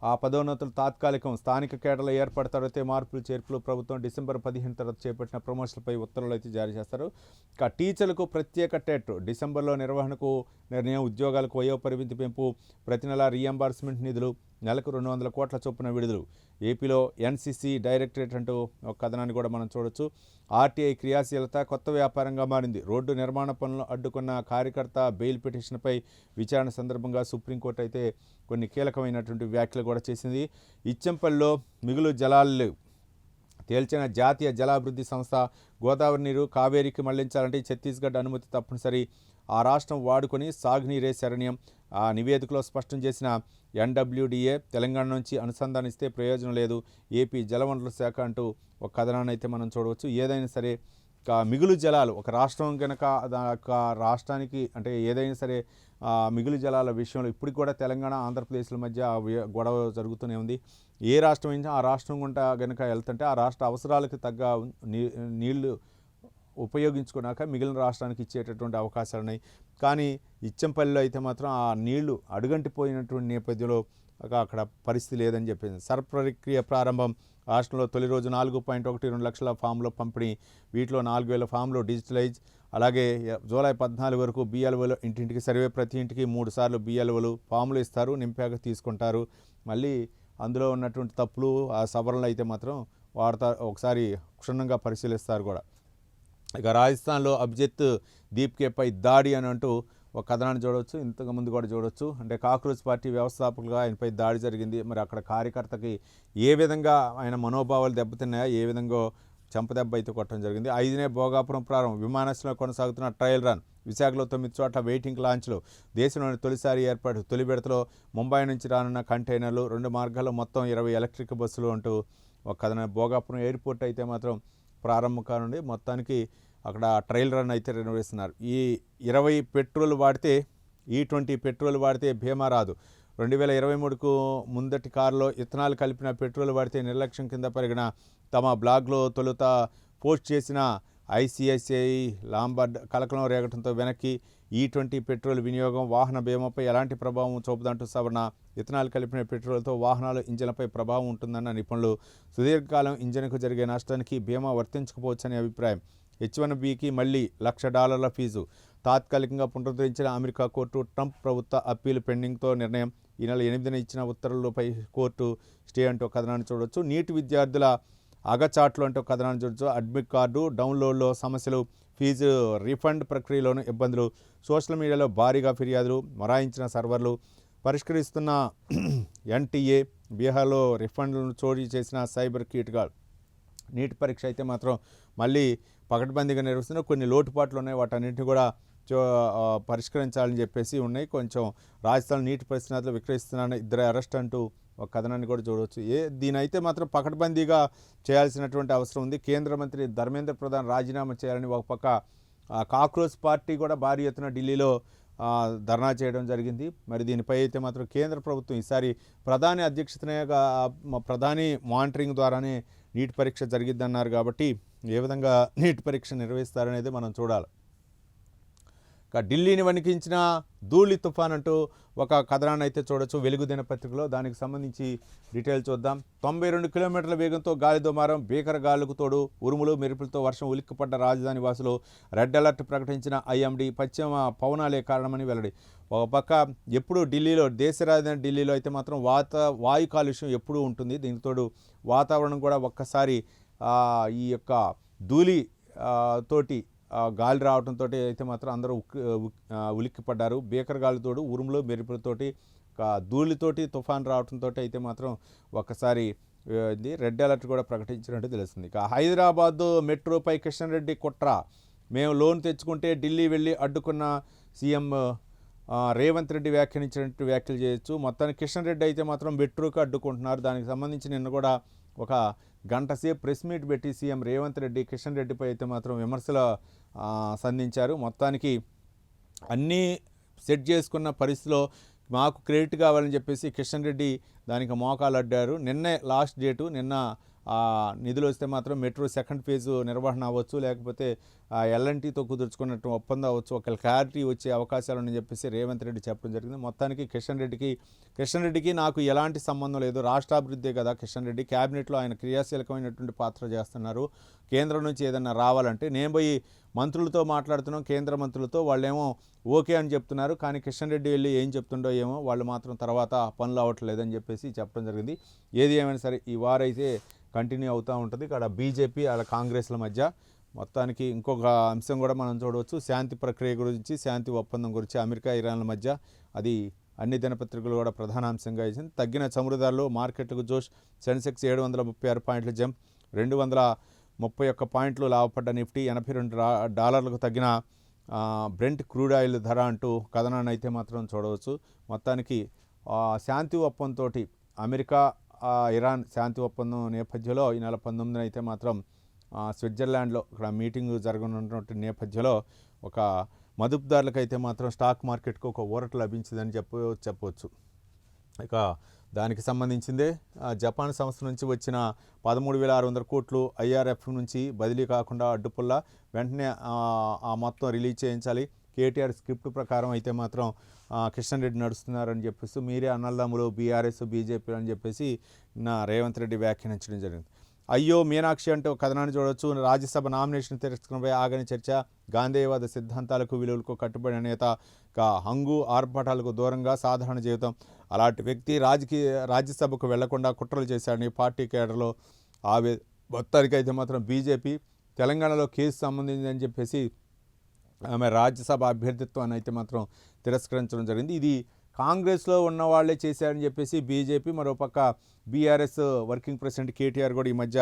ఆ పదోన్నతులు తాత్కాలికం. స్థానిక కేడర్ల ఏర్పడిన తర్వాతే మార్పులు చేర్పులు. ప్రభుత్వం డిసెంబర్ 15 తర్వాత చేపట్టిన ప్రమోషన్లపై ఉత్తర్వులు అయితే జారీ చేస్తారు. ఇక టీచర్లకు ప్రత్యేక టెట్. డిసెంబర్లో నిర్వహణకు నిర్ణయం. ఉద్యోగాలకు వయోపరిమితి పెంపు. ప్రతి నెల రీఎంబర్స్మెంట్ నిధులు. నెలకు 200 కోట్ల చొప్పున విడుదలు. ఏపీలో ఎన్సీసీ డైరెక్టరేట్ అంటూ ఒక కథనాన్ని కూడా మనం చూడొచ్చు. ఆర్టీఐ క్రియాశీలత కొత్త వ్యాపారంగా మారింది. రోడ్డు నిర్మాణ పనులు అడ్డుకున్న కార్యకర్త బెయిల్ పిటిషన్పై విచారణ సందర్భంగా సుప్రీంకోర్టు అయితే కొన్ని కీలకమైనటువంటి వ్యాఖ్యలు కూడా చేసింది. ఇచ్చంపల్లిలో మిగులు జలాలు తేల్చిన జాతీయ జలాభివృద్ధి సంస్థ. గోదావరి నీరు కావేరీకి మళ్లించాలంటే ఛత్తీస్గఢ్ అనుమతి తప్పనిసరి. ఆ రాష్ట్రం వాడుకొని సాగునీరే శరణ్యం. ఆ నివేదికలో స్పష్టం చేసిన ఎన్డబ్ల్యూడిఏ తెలంగాణ నుంచి అనుసంధానిస్తే ప్రయోజనం లేదు. ఏపీ జలవనరుల శాఖ అంటూ ఒక కథనాన్ని అయితే మనం చూడవచ్చు. ఏదైనా సరే మిగులు జలాలు ఒక రాష్ట్రం కనుక రాష్ట్రానికి అంటే ఏదైనా సరే మిగులు జలాల విషయంలో ఇప్పటికి కూడా తెలంగాణ ఆంధ్రప్రదేశ్ల మధ్య గొడవ జరుగుతూనే ఉంది. ఏ రాష్ట్రం అయినా ఆ రాష్ట్రం గుండా కనుక వెళ్తుంటే ఆ రాష్ట్ర అవసరాలకు తగ్గ నీళ్లు ఉపయోగించుకున్నాక మిగిలిన రాష్ట్రానికి ఇచ్చేటటువంటి అవకాశాలు ఉన్నాయి. కానీ ఇచ్చంపల్లిలో అయితే మాత్రం ఆ నీళ్లు అడుగంటిపోయినటువంటి నేపథ్యంలో అక్కడ పరిస్థితి లేదని చెప్పింది. సర్ప్రక్రియ ప్రారంభం. రాష్ట్రంలో తొలి రోజు 4.12 లక్షల ఫామ్ల పంపిణీ. వీటిలో 4,000 ఫామ్లు డిజిటలైజ్. అలాగే జూలై 14 వరకు బిఎల్ఓలు ఇంటింటికి సర్వే. ప్రతి ఇంటికి 3 సార్లు బిఎల్ఓలు ఫామ్లు ఇస్తారు, నింపాక తీసుకుంటారు. మళ్ళీ అందులో ఉన్నటువంటి తప్పులు ఆ సవరణలు అయితే మాత్రం వాడతారు, ఒకసారి క్షుణ్ణంగా పరిశీలిస్తారు కూడా. ఇక రాజస్థాన్లో అభిజిత్ దీప్కేపై దాడి అని అంటూ ఒక కథనాన్ని చూడవచ్చు. ఇంతకు ముందు కూడా చూడవచ్చు. అంటే కాక్రోచ్ పార్టీ వ్యవస్థాపకులుగా ఆయనపై దాడి జరిగింది. మరి అక్కడ కార్యకర్తకి ఏ విధంగా ఆయన మనోభావాలు దెబ్బతిన్నాయా, ఏ విధంగా చెంపదెబ్బ అయితే కొట్టడం జరిగింది. 5నే భోగాపురం ప్రారంభం. విమానాశ్రయంలో కొనసాగుతున్న ట్రయల్ రన్. విశాఖలో 9 చోట్ల వెయిటింగ్ లాంచ్లు. దేశంలోని తొలిసారి ఏర్పాటు. తొలి విడతలో ముంబై నుంచి రానున్న కంటైనర్లు. 2 మార్గాల్లో మొత్తం 20 ఎలక్ట్రిక్ బస్సులు అంటూ ఒక కథనం. భోగాపురం ఎయిర్పోర్ట్ అయితే మాత్రం ప్రారంభం కానుండి. మొత్తానికి అక్కడ ట్రయల్ రన్ అయితే నిర్వహిస్తున్నారు. ఈ 20 పెట్రోల్ వాడితే E20 పెట్రోల్ వాడితే బీమా రాదు. 2023కు ముందటి కారులో ఇథనాల్ కలిపిన పెట్రోల్ వాడితే నిర్లక్ష్యం కింద పరిగణ. తమ బ్లాగ్లో తొలుత పోస్ట్ చేసిన ఐసిఐసిఐ లాంబార్డ్ కలకలం రేగటంతో వెనక్కి. E20 పెట్రోల్ వినియోగం వాహన బీమాపై ఎలాంటి ప్రభావం చూపదంటూ సవరణ. ఇథనాల్ కలిపిన పెట్రోల్తో వాహనాలు ఇంజన్లపై ప్రభావం ఉంటుందన్న నిపుణులు. సుదీర్ఘకాలం ఇంజన్కు జరిగే నష్టానికి బీమా వర్తించకపోవచ్చనే అభిప్రాయం. H1Bకి మళ్లీ $1,00,000 ఫీజు. తాత్కాలికంగా పునరుద్ధరించిన అమెరికా కోర్టు. ట్రంప్ ప్రభుత్వ అప్పీలు పెండింగ్తో నిర్ణయం. ఈ నెల 8న ఇచ్చిన ఉత్తర్వులపై కోర్టు స్టే అంటూ కథనాన్ని చూడవచ్చు. నీట్ విద్యార్థుల అగచాట్లు అంటూ కథనాన్ని చూడవచ్చు. అడ్మిట్ కార్డు డౌన్లోడ్లో సమస్యలు. ఫీజు రీఫండ్ ప్రక్రియలోనూ ఇబ్బందులు. సోషల్ మీడియాలో భారీగా ఫిర్యాదులు. మొరాయించిన సర్వర్లు. పరిష్కరిస్తున్న NTA. బీహార్లో రిఫండ్లను చోరీ చేసిన సైబర్ కీటకాలు. నీట్ పరీక్ష అయితే మాత్రం మళ్ళీ పకడ్బందీగా నిర్వహిస్తున్న కొన్ని లోటుపాట్లు ఉన్నాయి. వాటన్నింటినీ కూడా పరిష్కరించాలని చెప్పేసి ఉన్నాయి. కొంచెం రాజస్థాన్ నీటి పరిస్థితులు విక్రయిస్తున్న 2 అరెస్ట్ అంటూ ఒక కథనాన్ని కూడా చూడవచ్చు. దీనైతే మాత్రం పకడ్బందీగా చేయాల్సినటువంటి అవసరం ఉంది. కేంద్ర మంత్రి ధర్మేంద్ర ప్రధాన్ రాజీనామా చేయాలని ఒక పక్క కాక్రోచ్ పార్టీ కూడా భారీ ఎత్తున ఢిల్లీలో ధర్నా చేయడం జరిగింది. మరి దీనిపై అయితే మాత్రం కేంద్ర ప్రభుత్వం ఈసారి ప్రధాని అధ్యక్షతనే ప్రధాని మానిటరింగ్ ద్వారానే నీట్ పరీక్ష జరిగిద్దన్నారు. కాబట్టి ఏ విధంగా నీట్ పరీక్ష నిర్వహిస్తారనేది మనం చూడాలి. ఢిల్లీని వణికించిన ధూళి తుఫాన్ అంటూ ఒక కథనాన్ని అయితే చూడొచ్చు వెలుగు దినపత్రికలో. దానికి సంబంధించి డీటెయిల్ చూద్దాం. 92 కిలోమీటర్ల వేగంతో గాలి దుమారం. భీకర గాలులకు తోడు ఉరుములు మెరుపులతో వర్షం. ఉలిక్కిపడ్డ రాజధాని వాసులు. రెడ్ అలర్ట్ ప్రకటించిన IMD. పశ్చిమ పవనాలే కారణమని వెల్లడి. ఒక పక్క ఎప్పుడు ఢిల్లీలో దేశ రాజధాని ఢిల్లీలో అయితే మాత్రం వాయు కాలుష్యం ఎప్పుడూ ఉంటుంది. దీనికి తోడు వాతావరణం కూడా ఒక్కసారి ఈ యొక్క ధూళి తోటి గాలి రావడంతో అయితే మాత్రం అందరూ ఉలిక్కిపడ్డారు. భీకర గాలితోడు ఉరుములు మెరుపులతోటి ధూళితోటి తుఫాన్ రావడంతో అయితే మాత్రం ఒక్కసారి రెడ్ అలర్ట్ కూడా ప్రకటించినట్టు తెలుస్తుంది. ఇక హైదరాబాద్ మెట్రోపై కిషన్ రెడ్డి కుట్ర. మేము లోన్ తెచ్చుకుంటే ఢిల్లీ వెళ్ళి అడ్డుకున్న సీఎం రేవంత్ రెడ్డి వ్యాఖ్యానించినట్టు వ్యాఖ్యలు చేయొచ్చు. మొత్తానికి కిషన్ రెడ్డి అయితే మాత్రం మెట్రోకి అడ్డుకుంటున్నారు. దానికి సంబంధించి నిన్న కూడా ఒక గంట సేపు ప్రెస్ మీట్ పెట్టి సీఎం రేవంత్ రెడ్డి కిషన్ రెడ్డిపై అయితే మాత్రం విమర్శలు సంధించారు. మొత్తానికి అన్నీ సెట్ చేసుకున్న పరిస్థితిలో మాకు క్రెడిట్ కావాలని చెప్పేసి కిషన్ రెడ్డి దానికి మోకాలు అడ్డారు. నిన్నే లాస్ట్ డేటు. నిన్న నిధులు వస్తే మాత్రం మెట్రో సెకండ్ ఫేజు నిర్వహణ అవ్వచ్చు, లేకపోతే L&Tతో కుదుర్చుకున్నట్టు ఒప్పందం అవ్వచ్చు, ఒక క్లారిటీ వచ్చే అవకాశాలు అని చెప్పేసి రేవంత్ రెడ్డి చెప్పడం జరిగింది. మొత్తానికి కిషన్ రెడ్డికి నాకు ఎలాంటి సంబంధం లేదు. రాష్ట్రాభివృద్ధి కదా కిషన్ రెడ్డి. క్యాబినెట్లో ఆయన క్రియాశీలకమైనటువంటి పాత్ర చేస్తున్నారు. కేంద్రం నుంచి ఏదన్నా రావాలంటే నేను పోయి మంత్రులతో మాట్లాడుతున్నాం, కేంద్ర మంత్రులతో, వాళ్ళేమో ఓకే అని చెప్తున్నారు. కానీ కిషన్ రెడ్డి వెళ్ళి ఏం చెప్తుండో ఏమో, వాళ్ళు మాత్రం తర్వాత పనులు అవ్వట్లేదని చెప్పేసి చెప్పడం జరిగింది. ఏది ఏమైనా సరే ఈ వారైతే కంటిన్యూ అవుతూ ఉంటుంది. ఇక్కడ బీజేపీ అలా కాంగ్రెస్ల మధ్య. మొత్తానికి ఇంకొక అంశం కూడా మనం చూడవచ్చు. శాంతి ప్రక్రియ గురించి, శాంతి ఒప్పందం గురించి అమెరికా ఇరాన్ల మధ్య. అది అన్ని దినపత్రికలు కూడా ప్రధాన అంశంగా ఇచ్చింది. తగ్గిన చమురుదారులు. మార్కెట్లకు జోష్. సెన్సెక్స్ 736 పాయింట్ల జంప్. 231 పాయింట్లు లాభపడ్డ నిఫ్టీ. $82 తగ్గిన బ్రెంట్ క్రూడ్ ఆయిల్ ధర అంటూ కథనాన్ని అయితే మాత్రం చూడవచ్చు. మొత్తానికి శాంతి ఒప్పందంతో అమెరికా ఇరాన్ శాంతి ఒప్పందం నేపథ్యంలో ఈ నెల 19న అయితే మాత్రం స్విట్జర్లాండ్లో ఇక్కడ మీటింగ్ జరగనున్నటువంటి నేపథ్యంలో ఒక మదుపుదారులకు అయితే మాత్రం స్టాక్ మార్కెట్కు ఒక ఊరట లభించిందని చెప్పవచ్చు. ఇక దానికి సంబంధించిందే జపాన్ సంస్థ నుంచి వచ్చిన 13,600 కోట్లు IRF నుంచి బదిలీ కాకుండా అడ్డుపుల్ల. వెంటనే ఆ మొత్తం రిలీజ్ చేయించాలి. కేటీఆర్ స్క్రిప్ట్ ప్రకారం అయితే మాత్రం కిషన్ రెడ్డి నడుస్తున్నారని చెప్పేసి మీరే అన్నదమ్ములు BRS BJP అని చెప్పేసి రేవంత్ రెడ్డి వ్యాఖ్యానించడం జరిగింది. అయ్యో మీనాక్షి అంటూ కథనాన్ని చూడవచ్చు. రాజ్యసభ నామినేషన్ తిరస్కరణపై ఆగని చర్చ. గాంధేయవాద సిద్ధాంతాలకు విలువలకు కట్టుబడిన నేత. హంగు ఆర్భాటాలకు దూరంగా సాధారణ జీవితం. అలాంటి వ్యక్తి రాజ్యసభకు వెళ్లకుండా కుట్రలు చేశాడని పార్టీ కేడర్లో మొత్తానికి అయితే మాత్రం బీజేపీ తెలంగాణలో కేసు సంబంధించిందని చెప్పేసి ఆమె రాజ్యసభ అభ్యర్థిత్వాన్ని అయితే మాత్రం తిరస్కరించడం జరిగింది. ఇది కాంగ్రెస్లో ఉన్న వాళ్ళే చేశారని చెప్పేసి బీజేపీ, మరోపక్క బీఆర్ఎస్ వర్కింగ్ ప్రెసిడెంట్ కేటీఆర్ కూడా ఈ మధ్య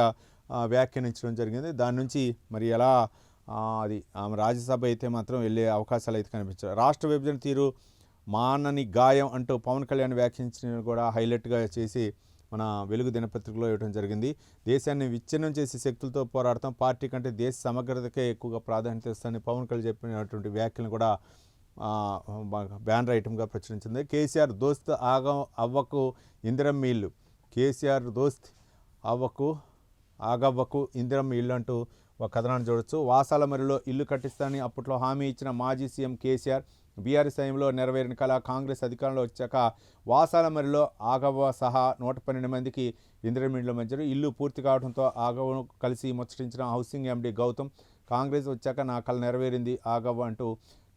వ్యాఖ్యానించడం జరిగింది. దాని నుంచి మరి ఎలా అది ఆమె రాజ్యసభ అయితే మాత్రం వెళ్ళే అవకాశాలు అయితే కనిపించాయి. రాష్ట్ర విభజన తీరు మానని గాయం అంటూ పవన్ కళ్యాణ్ వ్యాఖ్యానించిన కూడా హైలైట్గా చేసి మన వెలుగు దినపత్రికలో ఇవ్వడం జరిగింది. దేశాన్ని విచ్ఛిన్నం చేసే శక్తులతో పోరాడతాం, పార్టీ కంటే దేశ సమగ్రతకే ఎక్కువగా ప్రాధాన్యత ఇస్తానని పవన్ కళ్యాణ్ చెప్పినటువంటి వ్యాఖ్యలను కూడా బ్యానర్ ఐటమ్గా ప్రచురించింది. కేసీఆర్ దోస్త్ అవ్వకు ఇందిరమ్మ ఇల్లు, కేసీఆర్ దోస్త్ ఆగవ్వకు ఇందిరమ్మ ఇల్లు అంటూ ఒక కథనాన్ని చూడొచ్చు. వాసాలమరిలో ఇల్లు కట్టిస్తానని అప్పట్లో హామీ ఇచ్చిన మాజీ సీఎం కేసీఆర్ బీఆర్ఎస్ టైంలో నెరవేరిన కళ కాంగ్రెస్ అధికారంలో వచ్చాక వాసాలమరిలో ఆగవ్వ సహా 112 మందికి ఇందిరమ్మ ఇళ్ల మధ్య ఇల్లు పూర్తి కావడంతో ఆగవ్వను కలిసి ముచ్చటించిన హౌసింగ్ ఎండీ గౌతమ్ కాంగ్రెస్ వచ్చాక నా కళ నెరవేరింది ఆగవ్వ అంటూ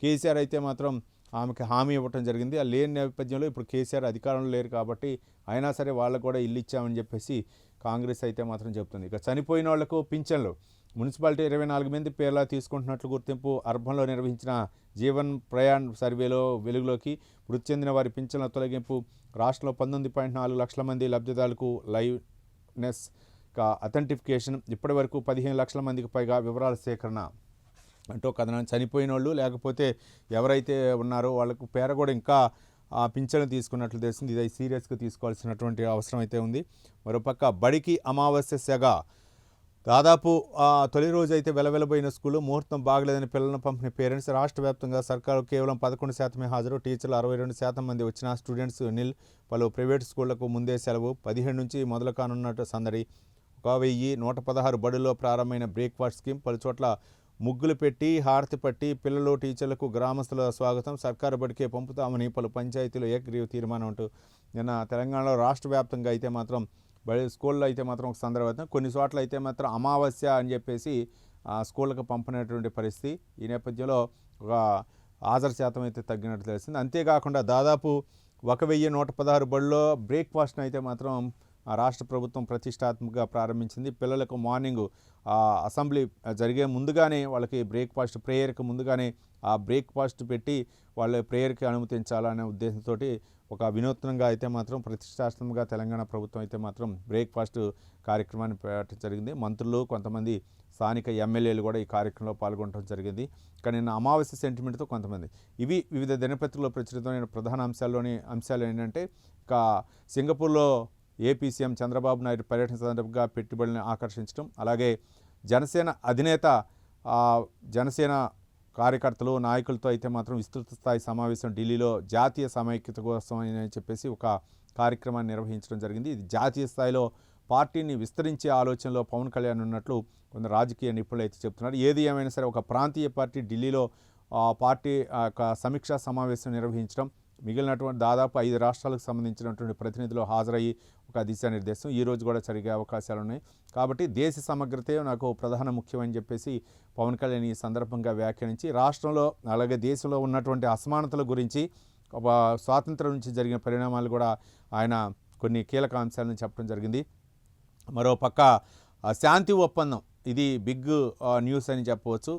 కేసీఆర్ అయితే మాత్రం ఆమెకి హామీ ఇవ్వటం జరిగింది. ఆ లేని నేపథ్యంలో ఇప్పుడు కేసీఆర్ అధికారంలో లేరు కాబట్టి అయినా సరే వాళ్ళకు కూడా ఇల్లు ఇచ్చామని చెప్పేసి కాంగ్రెస్ అయితే మాత్రం చెప్తుంది. ఇక చనిపోయిన వాళ్లకు పింఛన్లు మున్సిపాలిటీ 24 మంది పేర్లా తీసుకుంటున్నట్లు గుర్తింపు. అర్బన్లో నిర్వహించిన జీవన్ ప్రయాణ్ సర్వేలో వెలుగులోకి మృతి చెందిన వారి పింఛన్ల తొలగింపు. రాష్ట్రంలో 19.4 లక్షల మంది లబ్ధిదారులకు లైవ్నెస్ అథెంటిఫికేషన్. ఇప్పటి వరకు 15 లక్షల మందికి పైగా వివరాల సేకరణ అంటూ కథనాన్ని చనిపోయిన వాళ్ళు లేకపోతే ఎవరైతే ఉన్నారో వాళ్ళకు పేర కూడా ఇంకా పింఛను తీసుకున్నట్లు తెలిసింది. ఇది సీరియస్గా తీసుకోవాల్సినటువంటి అవసరం అయితే ఉంది. మరోపక్క బడికి అమావాస్య సెగ. దాదాపు తొలి రోజు అయితే వెలవెలబోయిన స్కూలు ముహూర్తం బాగలేదని పిల్లలను పంపిన పేరెంట్స్. రాష్ట్ర వ్యాప్తంగా సర్కారు కేవలం 11% హాజరు, టీచర్లు 62% మంది వచ్చిన స్టూడెంట్స్ నిల్. పలు ప్రైవేటు స్కూళ్లకు ముందే సెలవు. 17 నుంచి మొదలు కానున్నట్టు సందడి. 1116 బడుల్లో ప్రారంభమైన బ్రేక్ఫాస్ట్ స్కీమ్. పలు చోట్ల ముగ్గులు పెట్టి హారతి పట్టి పిల్లలు టీచర్లకు గ్రామస్తుల స్వాగతం. సర్కారు బడికే పంపుతామని పలు పంచాయతీలు ఏకగ్రీవ తీర్మానం అంటూ నిన్న తెలంగాణలో రాష్ట్ర వ్యాప్తంగా అయితే మాత్రం స్కూల్లో అయితే మాత్రం ఒక సందర్భం. కొన్ని చోట్ల అయితే మాత్రం అమావాస్య అని చెప్పేసి స్కూళ్ళకు పంపినటువంటి పరిస్థితి. ఈ నేపథ్యంలో ఒక హాజరు శాతం అయితే తగ్గినట్టు తెలిసింది. అంతేకాకుండా దాదాపు 1116 బడుల్లో బ్రేక్ఫాస్ట్ని అయితే మాత్రం రాష్ట్ర ప్రభుత్వం ప్రతిష్టాత్మకంగా ప్రారంభించింది. పిల్లలకు మార్నింగ్ అసెంబ్లీ జరిగే ముందుగానే వాళ్ళకి బ్రేక్ఫాస్ట్ ప్రేయర్కి ముందుగానే ఆ బ్రేక్ఫాస్ట్ పెట్టి వాళ్ళ ప్రేయర్కి అనుమతించాలనే ఉద్దేశంతో ఒక వినూత్నంగా అయితే మాత్రం ప్రతిష్టాత్మకంగా తెలంగాణ ప్రభుత్వం అయితే మాత్రం బ్రేక్ఫాస్ట్ కార్యక్రమాన్ని పెట్టడం జరిగింది. మంత్రులు కొంతమంది స్థానిక ఎమ్మెల్యేలు కూడా ఈ కార్యక్రమంలో పాల్గొనడం జరిగింది. కానీ నిన్న అమావాస్య సెంటిమెంట్తో కొంతమంది ఇవి వివిధ దినపత్రికల్లో ప్రచురితమైన ప్రధాన అంశాలు ఏంటంటే ఇక సింగపూర్లో ఏపీ సీఎం చంద్రబాబు నాయుడు పర్యటన సందర్భంగా పెట్టుబడులను ఆకర్షించడం, అలాగే జనసేన అధినేత జనసేన కార్యకర్తలు నాయకులతో అయితే మాత్రం విస్తృత స్థాయి సమావేశం ఢిల్లీలో జాతీయ సమైక్యత కోసం అని చెప్పేసి ఒక కార్యక్రమాన్ని నిర్వహించడం జరిగింది. ఇది జాతీయ స్థాయిలో పార్టీని విస్తరించే ఆలోచనలో పవన్ కళ్యాణ్ ఉన్నట్లు కొందరు రాజకీయ నిపుణులు అయితే చెప్తున్నారు. ఏది ఏమైనా సరే ఒక ప్రాంతీయ పార్టీ ఢిల్లీలో పార్టీ సమీక్షా సమావేశం నిర్వహించడం, మిగిలినటువంటి దాదాపు 5 రాష్ట్రాలకు సంబంధించినటువంటి ప్రతినిధులు హాజరయ్యి ఒక దిశానిర్దేశం ఈరోజు కూడా జరిగే అవకాశాలు ఉన్నాయి. కాబట్టి దేశ సమగ్రతే నాకు ప్రధాన ముఖ్యమని చెప్పేసి పవన్ కళ్యాణ్ ఈ సందర్భంగా వ్యాఖ్యానించి రాష్ట్రంలో అలాగే దేశంలో ఉన్నటువంటి అసమానతల గురించి స్వాతంత్రం నుంచి జరిగిన పరిణామాలు కూడా ఆయన కొన్ని కీలక అంశాలను చెప్పడం జరిగింది. మరోపక్క శాంతి ఒప్పందం ఇది బిగ్ న్యూస్ అని చెప్పవచ్చు.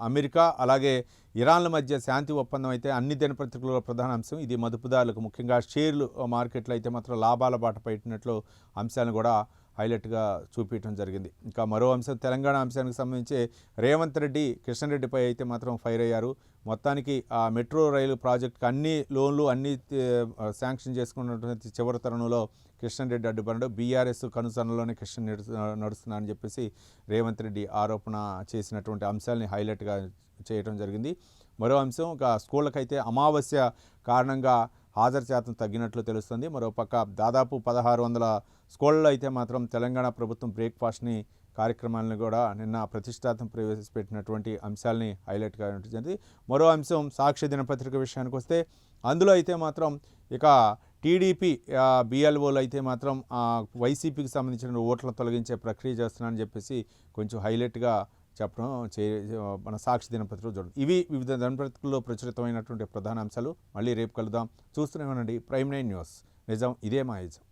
అమెరికా అలాగే ఇరాన్ల మధ్య శాంతి ఒప్పందం అయితే అన్ని దినపత్రికలలో ప్రధాన అంశం. ఇది మదుపుదారులకు ముఖ్యంగా షేర్లు మార్కెట్లో అయితే మాత్రం లాభాల బాట పట్టినట్లు అంశాలను కూడా హైలైట్గా చూపించడం జరిగింది. ఇంకా మరో అంశం తెలంగాణ అంశానికి సంబంధించి రేవంత్ రెడ్డి కిషన్ రెడ్డిపై అయితే మాత్రం ఫైర్ అయ్యారు. మొత్తానికి ఆ మెట్రో రైలు ప్రాజెక్టుకి అన్ని లోన్లు అన్నీ శాంక్షన్ చేసుకున్నటువంటి చివరి తరుణంలో కిషన్ రెడ్డి అడ్డుపడ్డాడు. బీఆర్ఎస్ కనుసరణలోనే కిషన్ నడుస్తున్నారని చెప్పేసి రేవంత్ రెడ్డి ఆరోపణ చేసినటువంటి అంశాలని హైలైట్గా చేయడం జరిగింది. మరో అంశం స్కూళ్ళకైతే అమావాస్య కారణంగా హాజరు శాతం తగ్గినట్లు తెలుస్తుంది. మరోపక్క దాదాపు 1600 స్కూళ్ళలో అయితే మాత్రం తెలంగాణ ప్రభుత్వం బ్రేక్ఫాస్ట్ని కార్యక్రమాలను కూడా నిన్న ప్రతిష్టాత్మక ప్రవేశపెట్టినటువంటి అంశాలని హైలైట్గా ఉంటుంది. మరో అంశం సాక్షి దినపత్రిక విషయానికి వస్తే అందులో అయితే మాత్రం ఇక టీడీపీ బిఎల్ఓలు అయితే మాత్రం వైసీపీకి సంబంధించిన ఓట్లను తొలగించే ప్రక్రియ చేస్తున్నారని చెప్పేసి కొంచెం హైలైట్గా చెప్పడం మన సాక్షి దినపత్రికలో చూడండి. ఇవి వివిధ దినపత్రికల్లో ప్రచురితమైనటువంటి ప్రధాన అంశాలు. మళ్ళీ రేపు కలుద్దాం. చూస్తూనే ఉండండి ప్రైమ్ 9 న్యూస్. నిజం ఇదే మా నిజం.